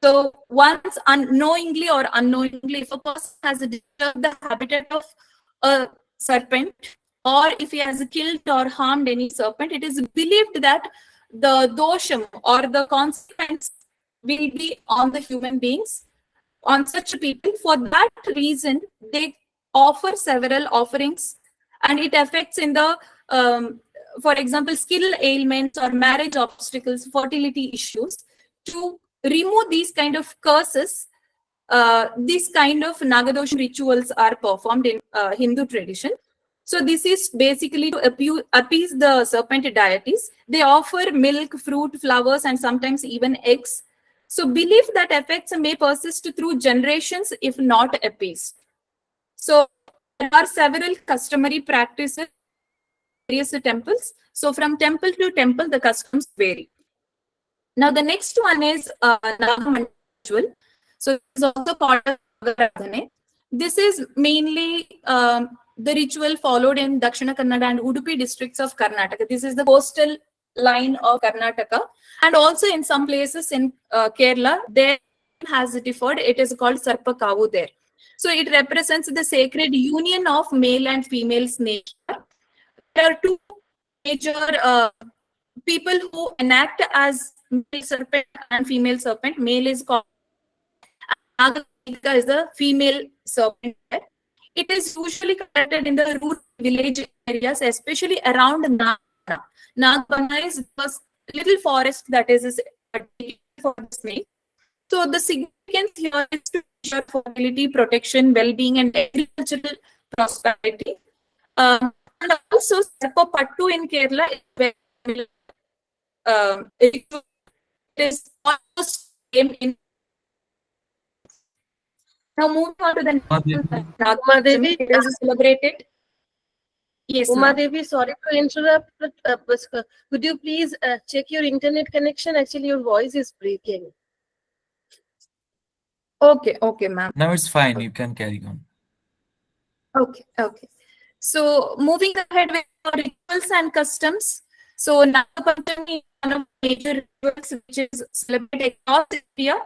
So once unknowingly or unknowingly, if a person has disturbed the habitat of a serpent, or if he has killed or harmed any serpent, it is believed that the dosham or the consequence will be on the human beings, on such people. For that reason, they offer several offerings, and it affects in the, for example, skill ailments or marriage obstacles, fertility issues. To remove these kind of curses, these kind of Nagadosham rituals are performed in Hindu tradition. So this is basically to appease the serpent deities. They offer milk, fruit, flowers, and sometimes even eggs. So belief that effects may persist through generations if not appeased. So there are several customary practices in various temples. So from temple to temple, the customs vary. Now the next one is Nagamandal ritual. So this is also part of Nagaradhane. This is mainly the ritual followed in Dakshina Kannada and Udupi districts of Karnataka. This is the coastal line of Karnataka, and also in some places in Kerala, there has differed. It is called Sarpa Kavu there. So it represents the sacred union of male and female's nature. There are two major people who enact as male serpent and female serpent. Male is called Naga is the female serpent. It is usually conducted in the rural village areas, especially around Nagbana. Nagbana is the little forest that is for the snake. So the significance here is to ensure fertility, protection, well-being, and agricultural prosperity. And also, Sarpa Pattu in Kerala is very it is almost same in. Now moving on to the Umadevi, it is celebrated. Yes, ma'am. Umadevi, sorry to interrupt, but could you please check your internet connection? Actually, your voice is breaking. Okay, ma'am. Now it's fine. You can carry on. Okay. So moving ahead with our rituals and customs. So Nagapantami is one of the major rituals which is celebrated across India,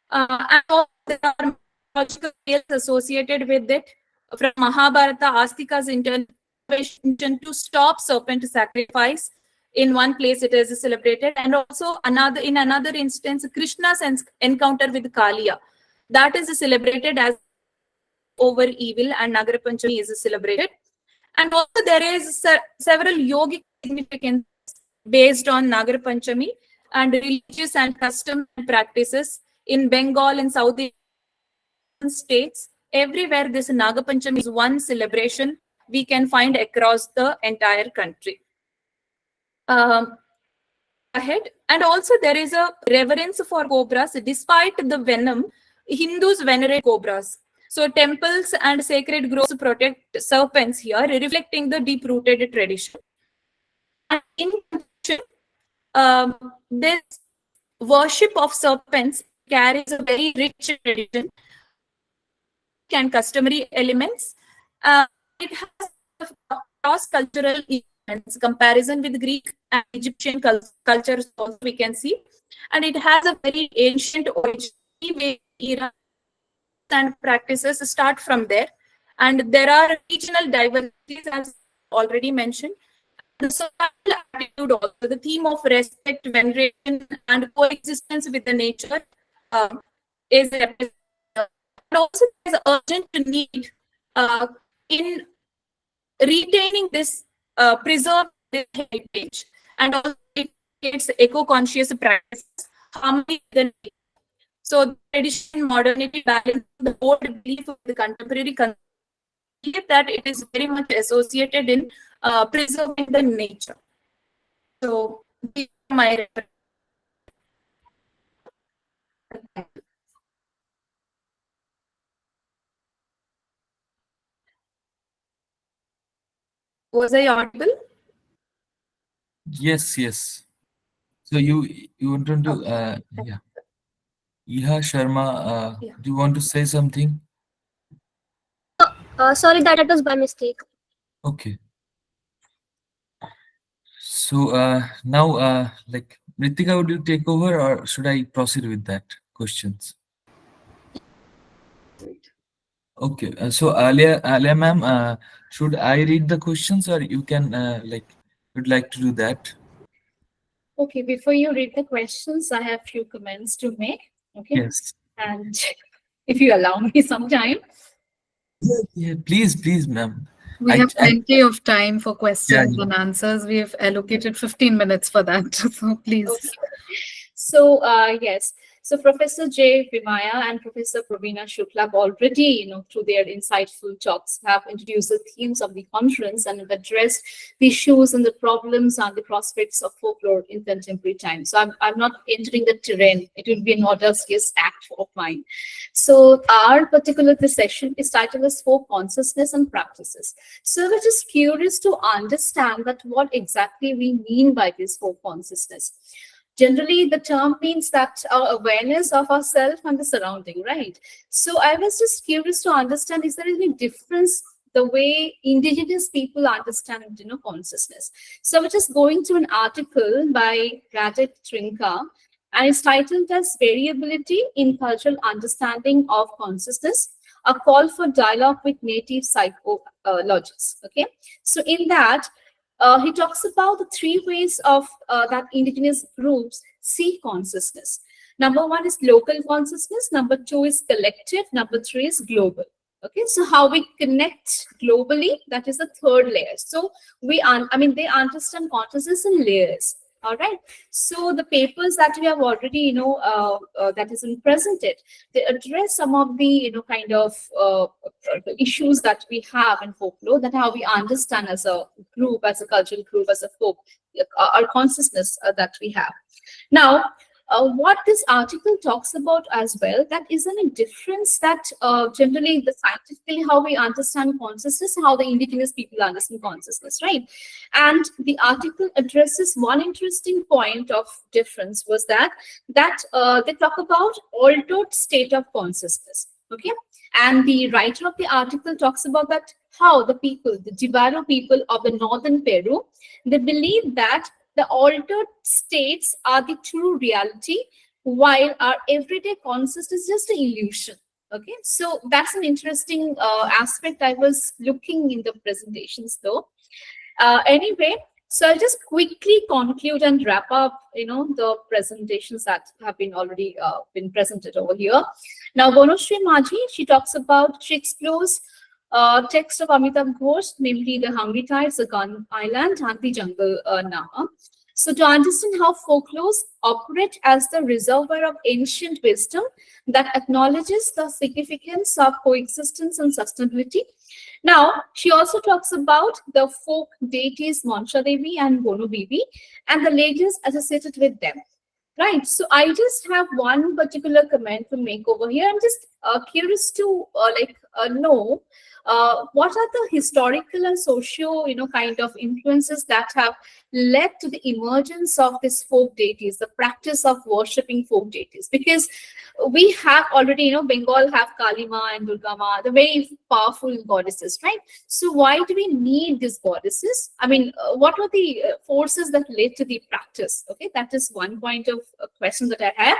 and also there are mythological tales associated with it. From Mahabharata, Astika's intervention to stop serpent sacrifice. In one place it is celebrated, and also in another instance, Krishna's encounter with Kaliya, that is celebrated as over evil, and Nagara Panchami is celebrated. And also there is several yogic significance based on Nagara Panchami and religious and custom and practices in Bengal and South Indian states. Everywhere this Naga Panchami is one celebration we can find across the entire country. Ahead. And also there is a reverence for cobras. Despite the venom, Hindus venerate cobras. So temples and sacred groves protect serpents here, reflecting the deep-rooted tradition. And in addition, this worship of serpents carries a very rich tradition and customary elements. It has cross-cultural elements, comparison with Greek and Egyptian cultures also we can see. And it has a very ancient origin, era and practices start from there. And there are regional diversities, as already mentioned. The societal attitude also, the theme of respect, veneration, and coexistence with the nature is represented. And also there is urgent need in retaining this, preserve this heritage, and also it creates eco-conscious practices, harmony with the nature. So tradition, modernity, balance, the old belief of the contemporary belief that it is very much associated in preserving the nature. So these are my references. Was I audible? Yes. So you wanted to yeah. Iha Sharma, Yeah. do you want to say something? Sorry, that was by mistake. Okay. So now, like Ritika, would you take over, or should I proceed with that questions? Okay. So Alia ma'am, should I read the questions, or you can would like to do that? Okay, before you read the questions, I have few comments to make. Okay. Yes. And if you allow me some time. Yeah, please, ma'am. We have plenty of time for questions Yeah. and answers. We have allocated 15 minutes for that. So please. Okay. So yes, so Professor J. Vimaya and Professor Pravina Shukla have already, through their insightful talks, have introduced the themes of the conference and have addressed the issues and the problems and the prospects of folklore in contemporary times. So I'm not entering the terrain. It will be an audacious act of mine. So our particular this session is titled as Folk Consciousness and Practices. So we're just curious to understand that what exactly we mean by this folk consciousness. Generally, the term means that our awareness of ourselves and the surrounding, right? So I was just curious to understand, is there any difference the way indigenous people understand, consciousness? So we're just going to an article by Radek Trinka, and it's titled as Variability in Cultural Understanding of Consciousness, a call for dialogue with native psychologists. Okay, so in that, he talks about the three ways of that indigenous groups see consciousness. Number one is local consciousness. Number two is collective. Number three is global. Okay, so how we connect globally, that is the third layer. So they understand consciousness in layers. All right. So the papers that we have already, that has been presented, they address some of the, issues that we have in folklore, that how we understand as a group, as a cultural group, as a folk, our consciousness that we have. Now, what this article talks about as well, that isn't a difference that generally the scientifically how we understand consciousness, how the indigenous people understand consciousness, right? And the article addresses one interesting point of difference was that they talk about altered state of consciousness, okay? And the writer of the article talks about that how the people, the Jivaro people of the northern Peru, they believe that the altered states are the true reality, while our everyday consciousness is just an illusion. Okay, so that's an interesting aspect I was looking in the presentations though. Anyway, so I'll just quickly conclude and wrap up, the presentations that have been already been presented over here. Now, Bonosree Majhi, she explores text of Amitav Ghosh, namely the Hungry Tides, the Gun Island, and the Jungle Nama. So to understand how folklores operate as the reservoir of ancient wisdom that acknowledges the significance of coexistence and sustainability. Now, she also talks about the folk deities Mancha Devi and Bono Bibi and the legends associated with them. Right. So I just have one particular comment to make over here. I'm just curious to know what are the historical and socio, kind of influences that have led to the emergence of these folk deities, the practice of worshipping folk deities, because we have already, Bengal have Kalima and Durgama, the very powerful goddesses, right? So why do we need these goddesses? I mean, what were the forces that led to the practice? Okay, that is one point of question that I have.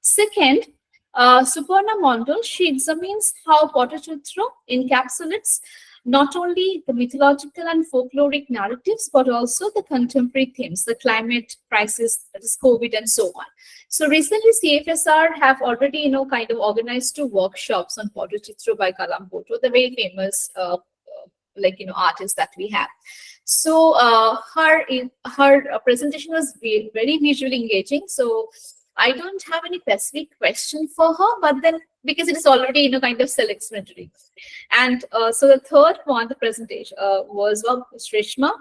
Second, Suparna Mondal, she examines how Pattachitra encapsulates not only the mythological and folkloric narratives, but also the contemporary themes, the climate crisis, that is COVID, and so on. So recently, CFSR have already, kind of organized 2 workshops on Pattachitra by Kalampoto, the very famous, artist that we have. So her presentation was very visually engaging. So I don't have any specific question for her, but then because it is already, kind of self-explanatory. And so the third one, the presentation was of Sreeshma,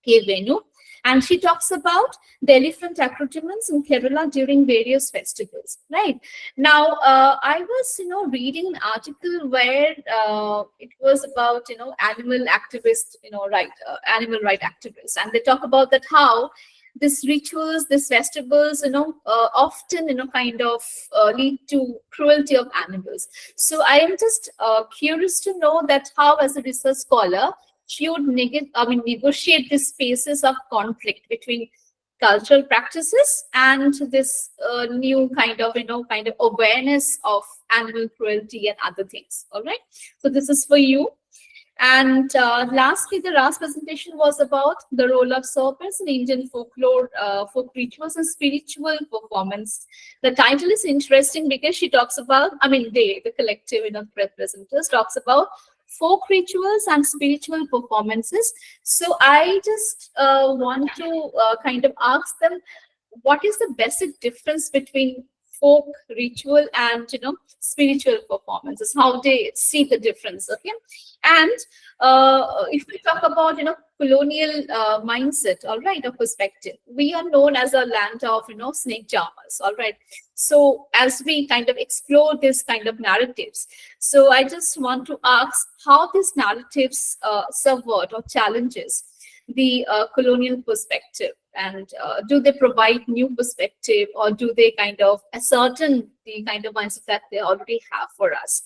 Venu, and she talks about the elephant accoutrements in Kerala during various festivals. Right now, I was, reading an article where it was about, animal activists, animal right activists, and they talk about that how these rituals, these festivals, often, kind of lead to cruelty of animals. So I am just curious to know that how, as a research scholar, she would negotiate these spaces of conflict between cultural practices and this new kind of awareness of animal cruelty and other things. All right. So this is for you. And lastly, the last presentation was about the role of serpents in Indian folklore, folk rituals and spiritual performance. The title is interesting because she talks about, the collective, presenters talks about folk rituals and spiritual performances. So I just want to kind of ask them, what is the basic difference between folk ritual and spiritual performances, how they see the difference? Okay. And if we talk about colonial mindset, all right, or perspective, we are known as a land of snake charmers, all right. So as we kind of explore this kind of narratives, so I just want to ask how these narratives subvert or challenges the colonial perspective, and do they provide new perspective, or do they kind of ascertain the kind of mindset that they already have for us?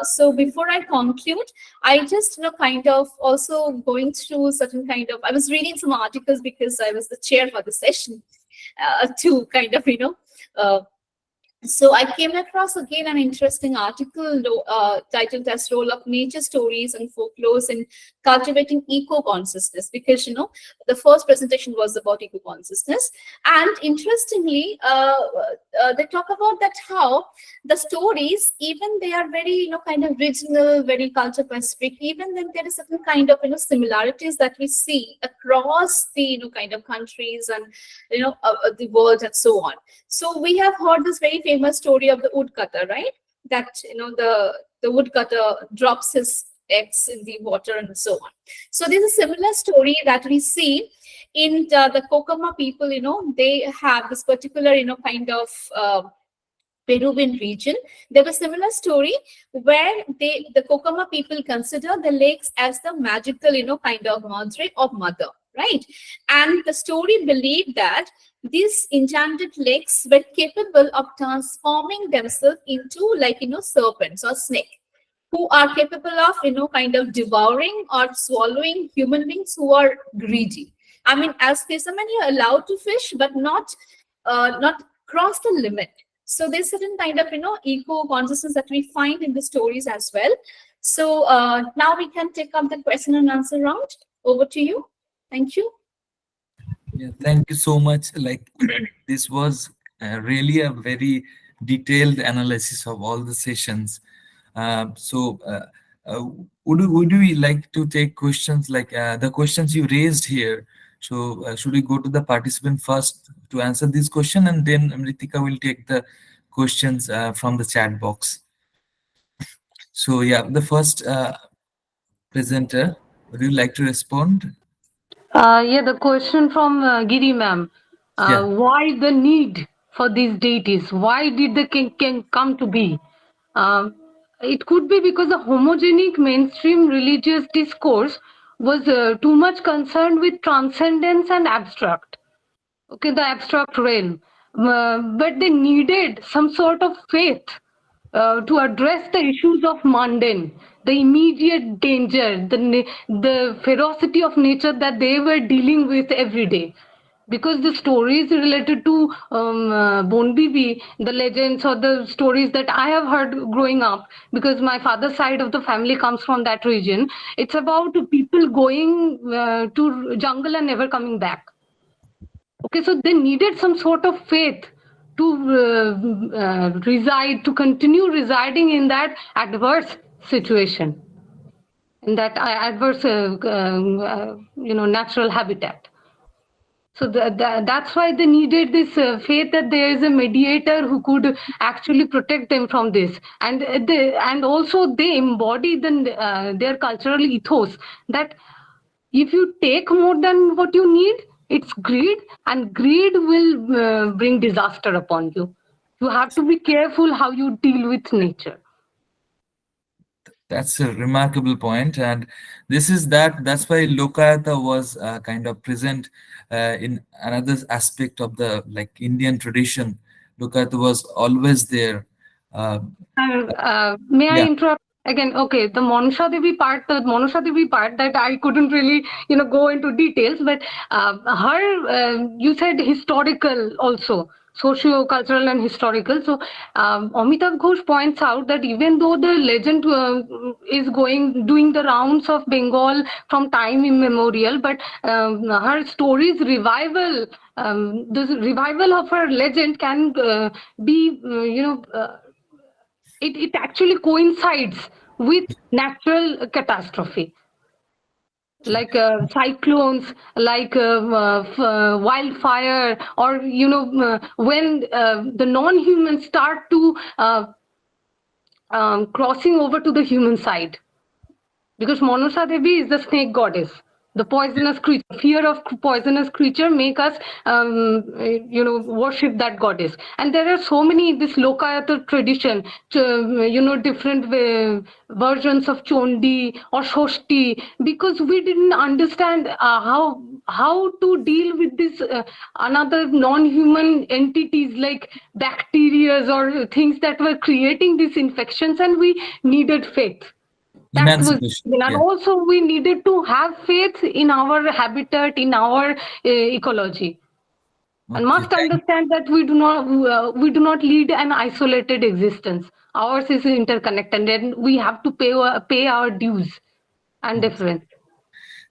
So before I conclude, I just kind of also going through certain kind of, I was reading some articles because I was the chair for the session to kind of so I came across again an interesting article titled as Role of Nature Stories and Folklores in Cultivating Eco-Consciousness, because the first presentation was about eco-consciousness. And interestingly, they talk about that how the stories, even they are very kind of regional, very culture specific, even then there is certain kind of similarities that we see across the kind of countries and the world and so on. So we have heard this very famous story of the woodcutter, right? That the woodcutter drops his eggs in the water and so on. So there's a similar story that we see in the Kokama people. They have this particular kind of Peruvian region. There was a similar story where the Kokama people consider the lakes as the magical kind of Mondal or mother, right? And the story believed that these enchanted lakes were capable of transforming themselves into serpents or snake, who are capable of kind of devouring or swallowing human beings who are greedy. As fishermen, you're allowed to fish, but not cross the limit. So there's certain kind of eco consciousness that we find in the stories as well. So now we can take up the question and answer round. Over to you. Thank you. Yeah, thank you so much. This was really a very detailed analysis of all the sessions. Would we like to take questions the questions you raised here? So should we go to the participant first to answer this question, and then Amritika will take the questions from the chat box? So yeah, the first presenter, would you like to respond? Yeah, the question from Giri ma'am. Yeah. Why the need for these deities? Why did the king come to be? It could be because the homogenic mainstream religious discourse was too much concerned with transcendence and abstract. Okay, the abstract realm. But they needed some sort of faith to address the issues of mundane, the immediate danger, the ferocity of nature that they were dealing with every day. Because the stories related to Bon Bibi, the legends or the stories that I have heard growing up, because my father's side of the family comes from that region, it's about people going to jungle and never coming back. Okay, so they needed some sort of faith to continue residing in that adverse situation, in that adverse, natural habitat. So that's why they needed this faith that there is a mediator who could actually protect them from this, and also they embody their cultural ethos that if you take more than what you need, it's greed, and greed will bring disaster upon you. You have to be careful how you deal with nature. That's a remarkable point, and that's why Lokayata was kind of present in another aspect of the like Indian tradition. Lokayata was always there. Uh, May I yeah, interrupt again? Okay, the Monusha Devi part that I couldn't really, go into details, but you said historical also, socio-cultural and historical. So Amitav Ghosh points out that even though the legend is doing the rounds of Bengal from time immemorial, but her story's revival, the revival of her legend can be, it actually coincides with natural catastrophe like cyclones, like wildfire, or when the non-humans start to crossing over to the human side, because Monusha Devi is the snake goddess. The poisonous creature, fear of poisonous creature make us, worship that goddess. And there are so many, this Lokayata tradition, different versions of Chondi or Shoshti, because we didn't understand how to deal with this another non-human entities like bacteria or things that were creating these infections, and we needed faith. That was, emancipation. and Yeah. also we needed to have faith in our habitat, in our ecology, and Okay. must understand that we do not lead an isolated existence. Ours is interconnected, and we have to pay our dues and deference.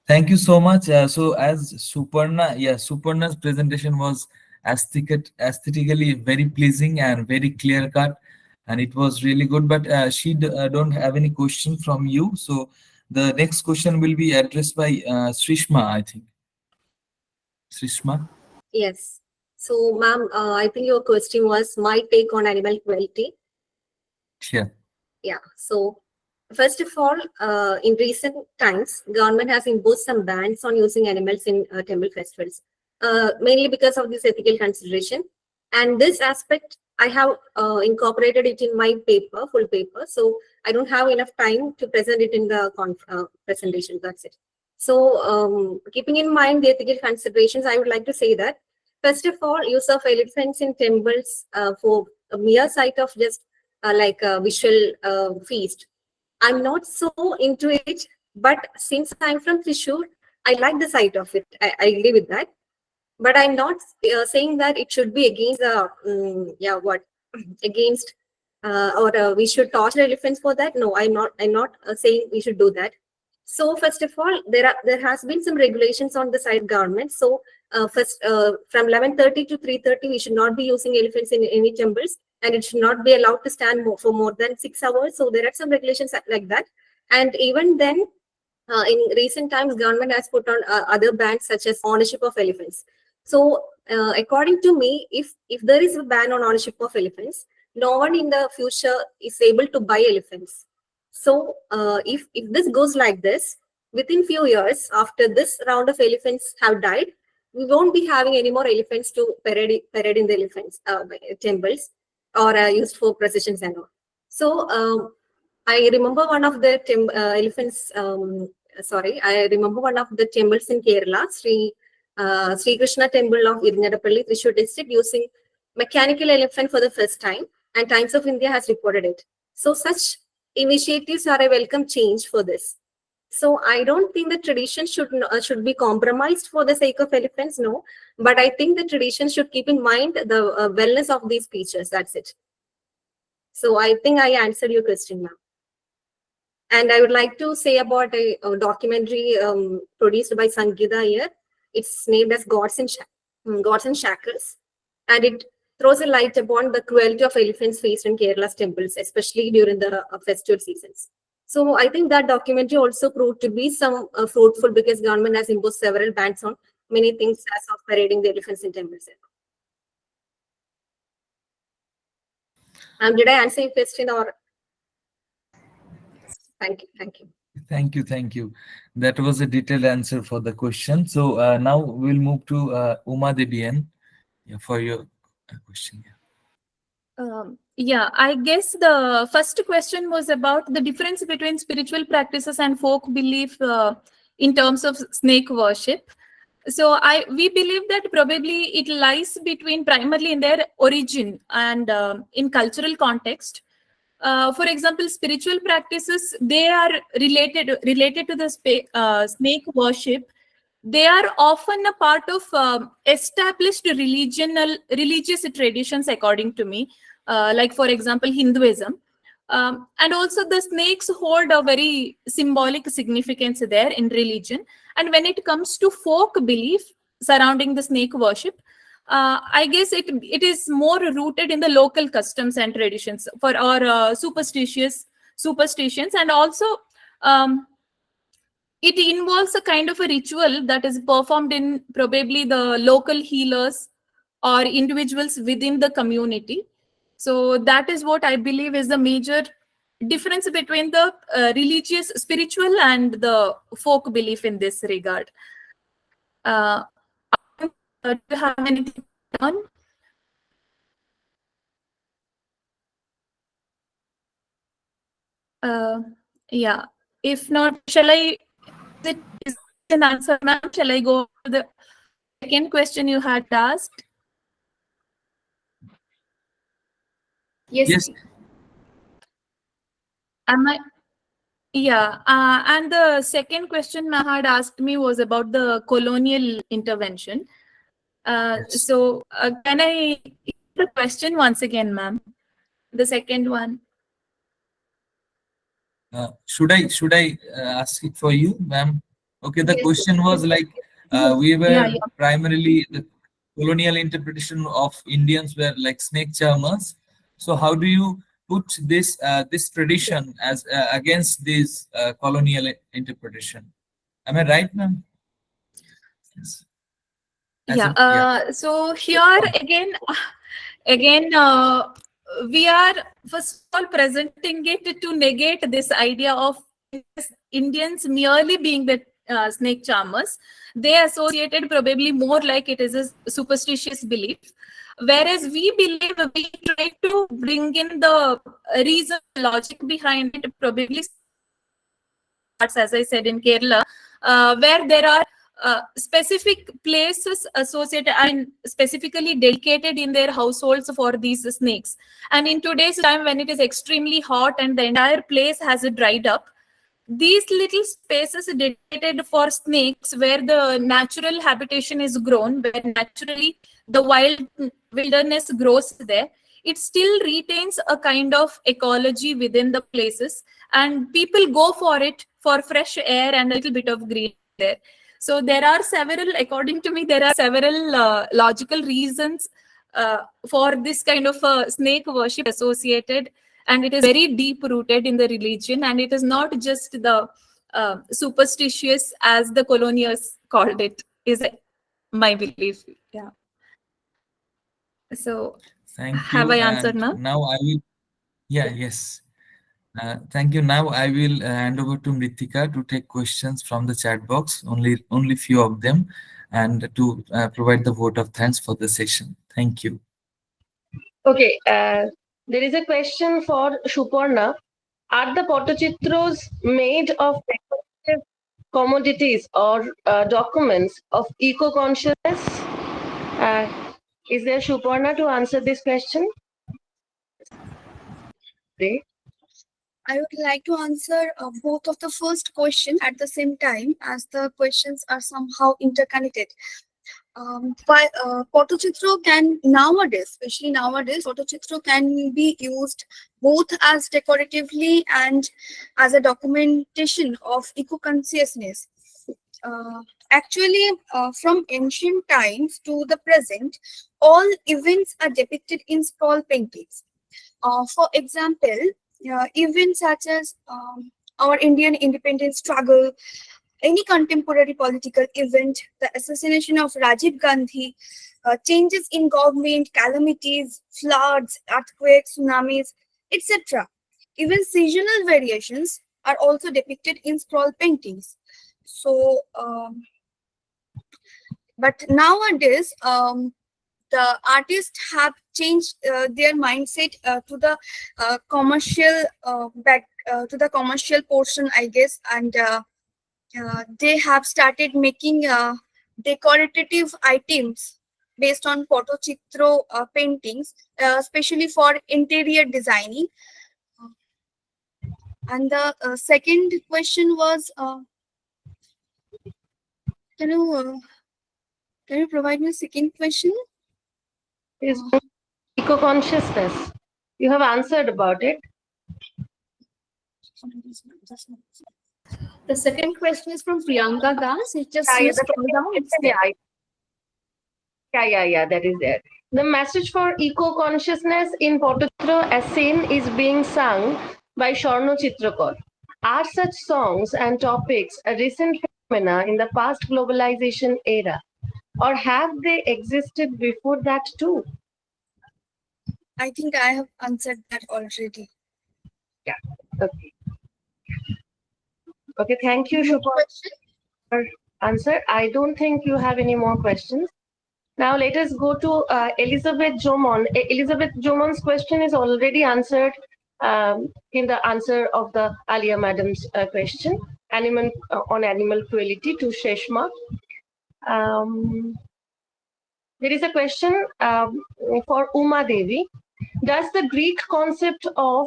Thank you so much. So as Suparna's presentation was aesthetically very pleasing and very clear cut, and it was really good. But she don't have any question from you. So the next question will be addressed by Sreeshma, I think. Sreeshma. Yes. So, ma'am, I think your question was my take on animal cruelty. Yeah. Yeah. So, first of all, in recent times, government has imposed some bans on using animals in temple festivals, mainly because of this ethical consideration. And this aspect, I have incorporated it in my paper, full paper. So I don't have enough time to present it in the presentation. That's it. So keeping in mind the ethical considerations, I would like to say that, first of all, use of elephants in temples for a mere sight of just like a visual feast, I'm not so into it, but since I'm from Thrissur, I like the sight of it. I agree with that. But I'm not saying that it should be against against or we should torture elephants for that. No, I'm not. I'm not saying we should do that. So first of all, there has been some regulations on the side government. So first, from 11:30 to 3:30, we should not be using elephants in any temples, and it should not be allowed to stand for more than 6 hours. So there are some regulations like that. And even then, in recent times, government has put on other bans such as ownership of elephants. So according to me, if there is a ban on ownership of elephants, no one in the future is able to buy elephants. So if this goes like this, within few years after this round of elephants have died, we won't be having any more elephants to parade in the elephants temples or used for processions and all. So I remember one of the elephants. I remember one of the temples in Kerala, Sri Krishna Temple of Irinadapalli, Thrissur district, using mechanical elephant for the first time, and Times of India has reported it. So such initiatives are a welcome change for this. So I don't think the tradition should be compromised for the sake of elephants, no. But I think the tradition should keep in mind the wellness of these creatures. That's it. So I think I answered your question, ma'am. And I would like to say about a documentary produced by Sangeeta here. It's named as Gods in Shackles, and it throws a light upon the cruelty of elephants faced in Kerala's temples, especially during the festival seasons. So I think that documentary also proved to be some fruitful, because government has imposed several bans on many things as of parading the elephants in temples. Did I answer your question, or? Thank you. Thank you. That was a detailed answer for the question. So now we'll move to Uma Debian for your question. Yeah, I guess the first question was about the difference between spiritual practices and folk belief in terms of snake worship. So we believe that probably it lies between primarily in their origin and in cultural context. For example, spiritual practices, they are related to the snake worship. They are often a part of established religious traditions, according to me, like for example Hinduism. And also the snakes hold a very symbolic significance there in religion. And when it comes to folk belief surrounding the snake worship, I guess it is more rooted in the local customs and traditions for our superstitions, and also um, it involves a kind of a ritual that is performed in probably the local healers or individuals within the community. So that is what I believe is the major difference between the religious, spiritual, and the folk belief in this regard. Do you have anything on? Yeah. If not, shall I? Is it an answer, ma'am? Shall I go to the second question you had asked? Yes. Yes. Am I? Yeah. And the second question ma'am had asked me was about the colonial intervention. Yes. So can I hear the question once again, ma'am? The second one. Should I ask it for you, ma'am? Okay, the Yes. question was like we Yeah, were yeah. primarily the colonial interpretation of Indians were like snake charmers. So how do you put this tradition as against this colonial interpretation? Am I right, ma'am? Yes. Yeah. Yeah. So here again, we are first of all presenting it to negate this idea of Indians merely being the snake charmers. They associated probably more like it is a superstitious belief, whereas we believe we try to bring in the reason, logic behind it. Probably, as I said, in Kerala, where there are specific places associated and specifically dedicated in their households for these snakes. And in today's time, when it is extremely hot and the entire place has dried up, these little spaces dedicated for snakes, where the natural habitation is grown, where naturally the wilderness grows there, it still retains a kind of ecology within the places, and people go for it for fresh air and a little bit of green there. So there are several, according to me, there are several logical reasons for this kind of snake worship associated, and it is very deep rooted in the religion, and it is not just the superstitious as the colonials called it, is my belief. Yeah. So Thank have you. I answered And now? now I will. Yeah. Yes. Thank you. Now I will hand over to Mritika to take questions from the chat box, only few of them, and to provide the vote of thanks for the session. Thank you. Okay, there is a question for Suparna. Are the Pattachitras made of decorative commodities or documents of eco-consciousness? Is there Suparna to answer this question? Great. I would like to answer both of the first question at the same time, as the questions are somehow interconnected. Pattachitra can nowadays, especially nowadays, Pattachitra can be used both as decoratively and as a documentation of eco-consciousness. Actually, from ancient times to the present, all events are depicted in scroll paintings. For example, events such as our Indian independence struggle, any contemporary political event, the assassination of Rajiv Gandhi, changes in government, calamities, floods, earthquakes, tsunamis, etc. Even seasonal variations are also depicted in scroll paintings. So, but nowadays, the artists have changed their mindset to the commercial to the commercial portion, I guess, and they have started making decorative items based on Pattachitra paintings, especially for interior designing. And the second question was, can you provide me a second question? Is eco-consciousness. You have answered about it. The second question is from Priyanka Das. It just Yeah, scroll down. It's there. Yeah, that is there. The message for eco-consciousness in Pattachitra as seen is being sung by Sharno Chitrakar. Are such songs and topics a recent phenomena in the past globalization era, or have they existed before that too? I think I have answered that already. Yeah. Okay. Okay. Thank you, Shubha, for answer. I don't think you have any more questions. Now let us go to Elizabeth Jomon. Elizabeth Jomon's question is already answered in the answer of the Alia Madam's question on animal cruelty to Sreeshma. There is a question for Uma Devi. Does the Greek concept of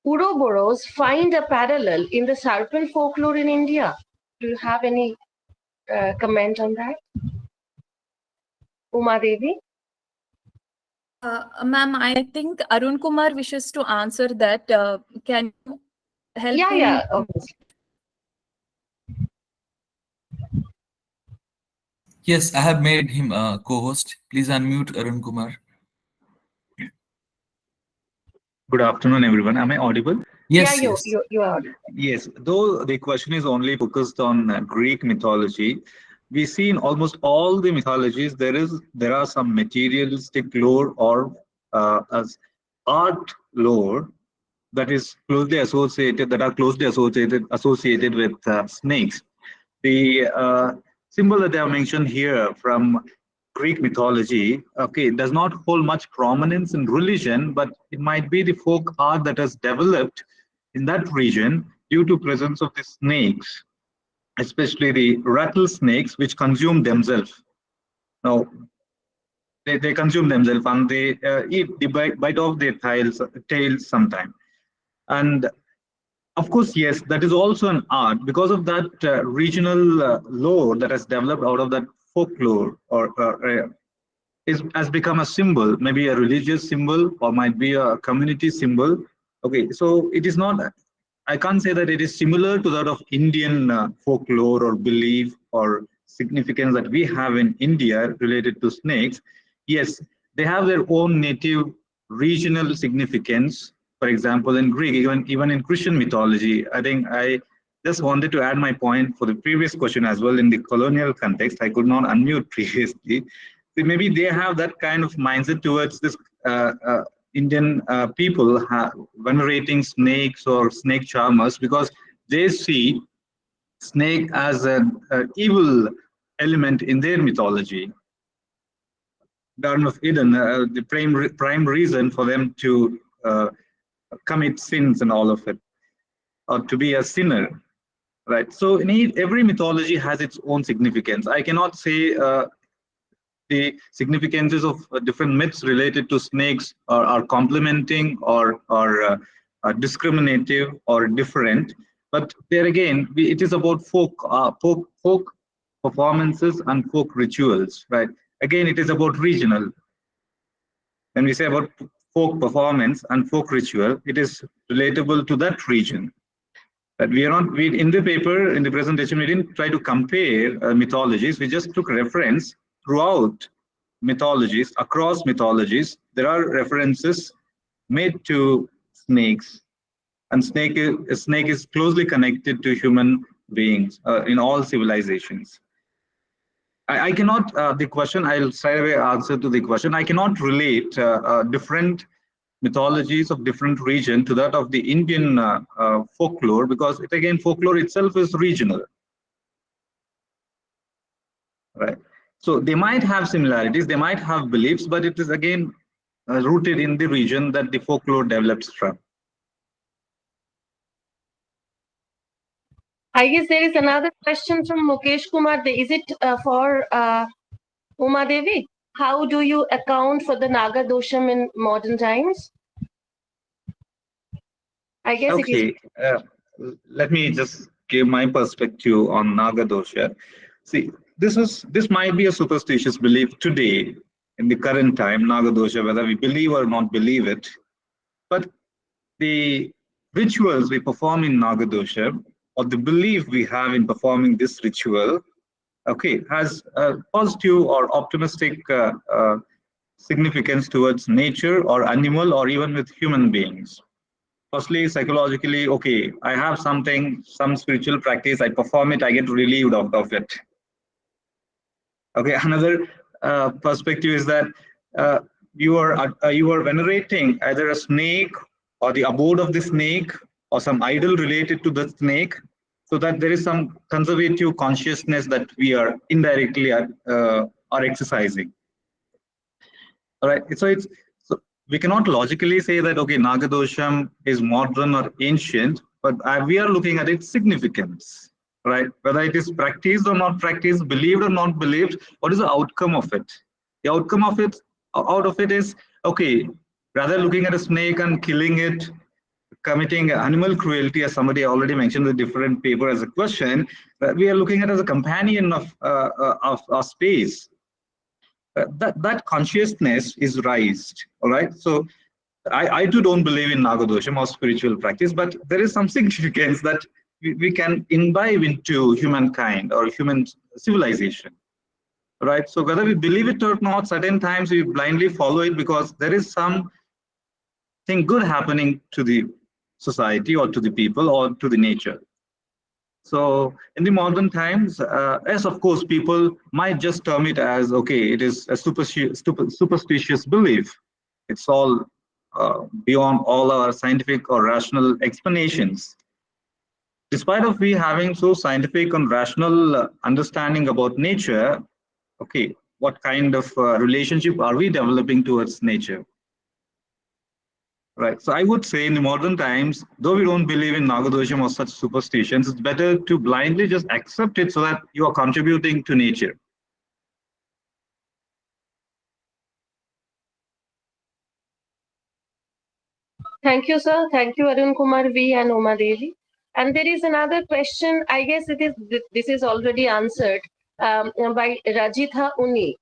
Uroboros find a parallel in the serpent folklore in India? Do you have any comment on that? Uma Devi? Ma'am, I think Arun Kumar wishes to answer that. Can you help him? Yeah, obviously. Yes, I have made him a co-host. Please unmute Arun Kumar. Good afternoon, everyone. Am I audible? Yes, Yeah, yes. you are audible. Yes, though the question is only focused on Greek mythology, we see in almost all the mythologies there are some materialistic lore or as art lore that is closely associated associated with snakes. The symbol that I have mentioned here from Greek mythology, okay, does not hold much prominence in religion, but it might be the folk art that has developed in that region due to presence of the snakes, especially the rattlesnakes, which consume themselves. Now, they consume themselves and they eat the bite off their tails sometime. And of course, yes, that is also an art because of that regional lore that has developed out of that folklore has become a symbol, maybe a religious symbol or might be a community symbol. Okay, so it is not, I can't say that it is similar to that of Indian folklore or belief or significance that we have in India related to snakes. Yes, they have their own native regional significance. For example, in Greek, even in Christian mythology, I think I just wanted to add my point for the previous question as well in the colonial context. I could not unmute previously. So maybe they have that kind of mindset towards this Indian people venerating snakes or snake charmers because they see snake as an evil element in their mythology. Garden of Eden, the prime reason for them to commit sins and all of it, or to be a sinner, right? So every mythology has its own significance. I cannot say the significances of different myths related to snakes are complementing or discriminative or different. But there again, it is about folk performances and folk rituals, right? Again, it is about regional. When we say about folk performance and folk ritual, it is relatable to that region. That we in the paper, in the presentation, we didn't try to compare mythologies. We just took reference throughout mythologies, across mythologies. There are references made to snakes, and snake is closely connected to human beings in all civilizations. I cannot, the question, I'll straight away answer to the question. I cannot relate different mythologies of different region to that of the Indian folklore because folklore itself is regional, right? So they might have similarities, they might have beliefs, but it is again rooted in the region that the folklore develops from. I guess there is another question from Mukesh Kumar. Is it for Uma Devi? How do you account for the Naga dosham in modern times? I guess it is. Okay, let me just give my perspective on Naga dosha. See, this might be a superstitious belief today in the current time, Naga dosha, whether we believe or not believe it. But the rituals we perform in Naga dosha, or the belief we have in performing this ritual, okay, has a positive or optimistic significance towards nature or animal or even with human beings. Firstly, psychologically, okay, I have something, some spiritual practice, I perform it, I get relieved out of it. Okay, another perspective is that you are venerating either a snake or the abode of the snake or some idol related to the snake, so that there is some conservative consciousness that we are indirectly are exercising. All right, so we cannot logically say that okay, Nagadosham is modern or ancient, but we are looking at its significance, right? Whether it is practiced or not practiced, believed or not believed, what is the outcome of it? The outcome of it, out of it is okay. Rather looking at a snake and killing it, committing animal cruelty, as somebody already mentioned in the different paper as a question, we are looking at as a companion of space. That consciousness is raised, all right? So I too don't believe in Nagadosham or spiritual practice, but there is some significance that we can imbibe into humankind or human civilization, right? So whether we believe it or not, certain times we blindly follow it because there is something good happening to the society or to the people or to the nature. So in the modern times, yes, of course, people might just term it as, okay, it is a superstitious belief. It's all beyond all our scientific or rational explanations. Despite of we having so scientific and rational understanding about nature, okay, what kind of relationship are we developing towards nature? Right. So I would say in the modern times, though we don't believe in Nagadosham or such superstitions, it's better to blindly just accept it so that you are contributing to nature. Thank you, sir. Thank you, Arun Kumar V and Uma Devi. And there is another question. I guess this is already answered by Rajitha Uni.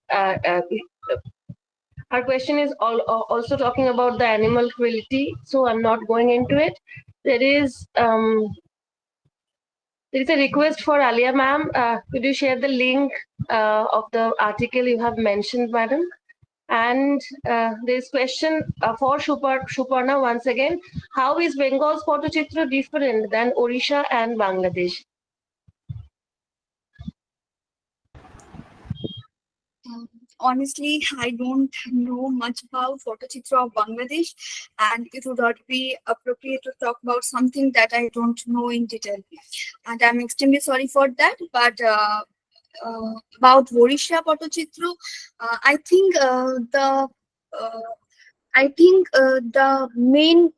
Her question is also talking about the animal cruelty, so I'm not going into it. There is a request for Alia ma'am. Could you share the link of the article you have mentioned, madam? And there is question for Suparna once again. How is Bengal's Pattachitra different than Odisha and Bangladesh? Honestly, I don't know much about Pattachitra of Bangladesh, and it would not be appropriate to talk about something that I don't know in detail. And I'm extremely sorry for that. But about Odisha Pattachitra, I think the main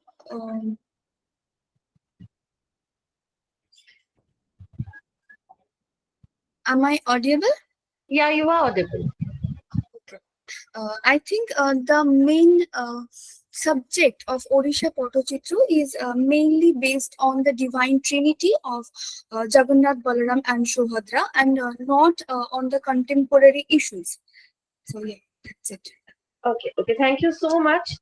am I audible? Yeah, you are audible. I think the main subject of Odisha Pattachitra is mainly based on the divine trinity of Jagannath, Balaram and Subhadra, and not on the contemporary issues. So yeah, that's it. Okay, thank you so much.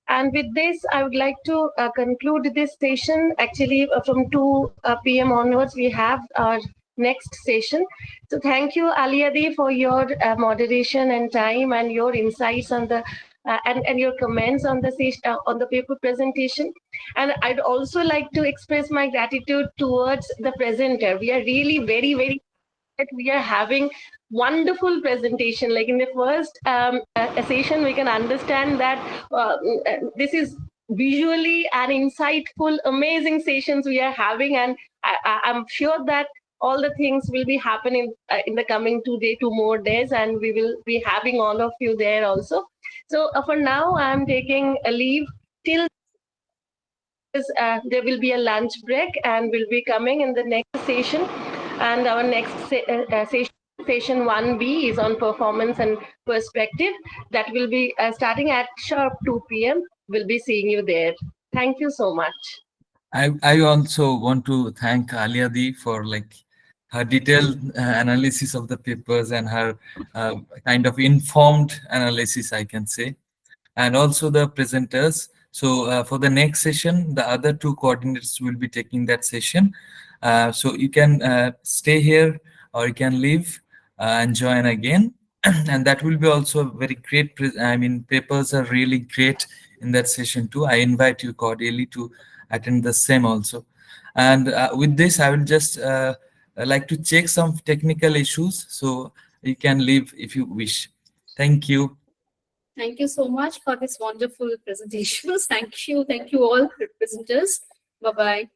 And with this, I would like to conclude this session. Actually, from 2 p.m. onwards, we have our next session. So thank you, Aliadi, for your moderation and time and your insights on the and your comments on the paper presentation. And I'd also like to express my gratitude towards the presenter. We are really very, very that we are having wonderful presentation. Like in the first session, we can understand that this is visually and insightful, amazing sessions we are having, and I'm sure that all the things will be happening in the coming 2 more days, and we will be having all of you there also. So for now, I am taking a leave till there will be a lunch break, and we'll be coming in the next session. And our next session 1B is on performance and perspective. That will be starting at sharp 2 p.m. We'll be seeing you there. Thank you so much. I also want to thank Aliadi for like her detailed analysis of the papers and her kind of informed analysis, I can say, and also the presenters. So for the next session, the other two coordinators will be taking that session. So you can stay here or you can leave and join again. And that will be also very great. I mean, papers are really great in that session too. I invite you cordially to attend the same also. And with this, I will just like to check some technical issues. So you can leave if you wish. Thank you. Thank you so much for this wonderful presentations. Thank you all presenters. Bye-bye.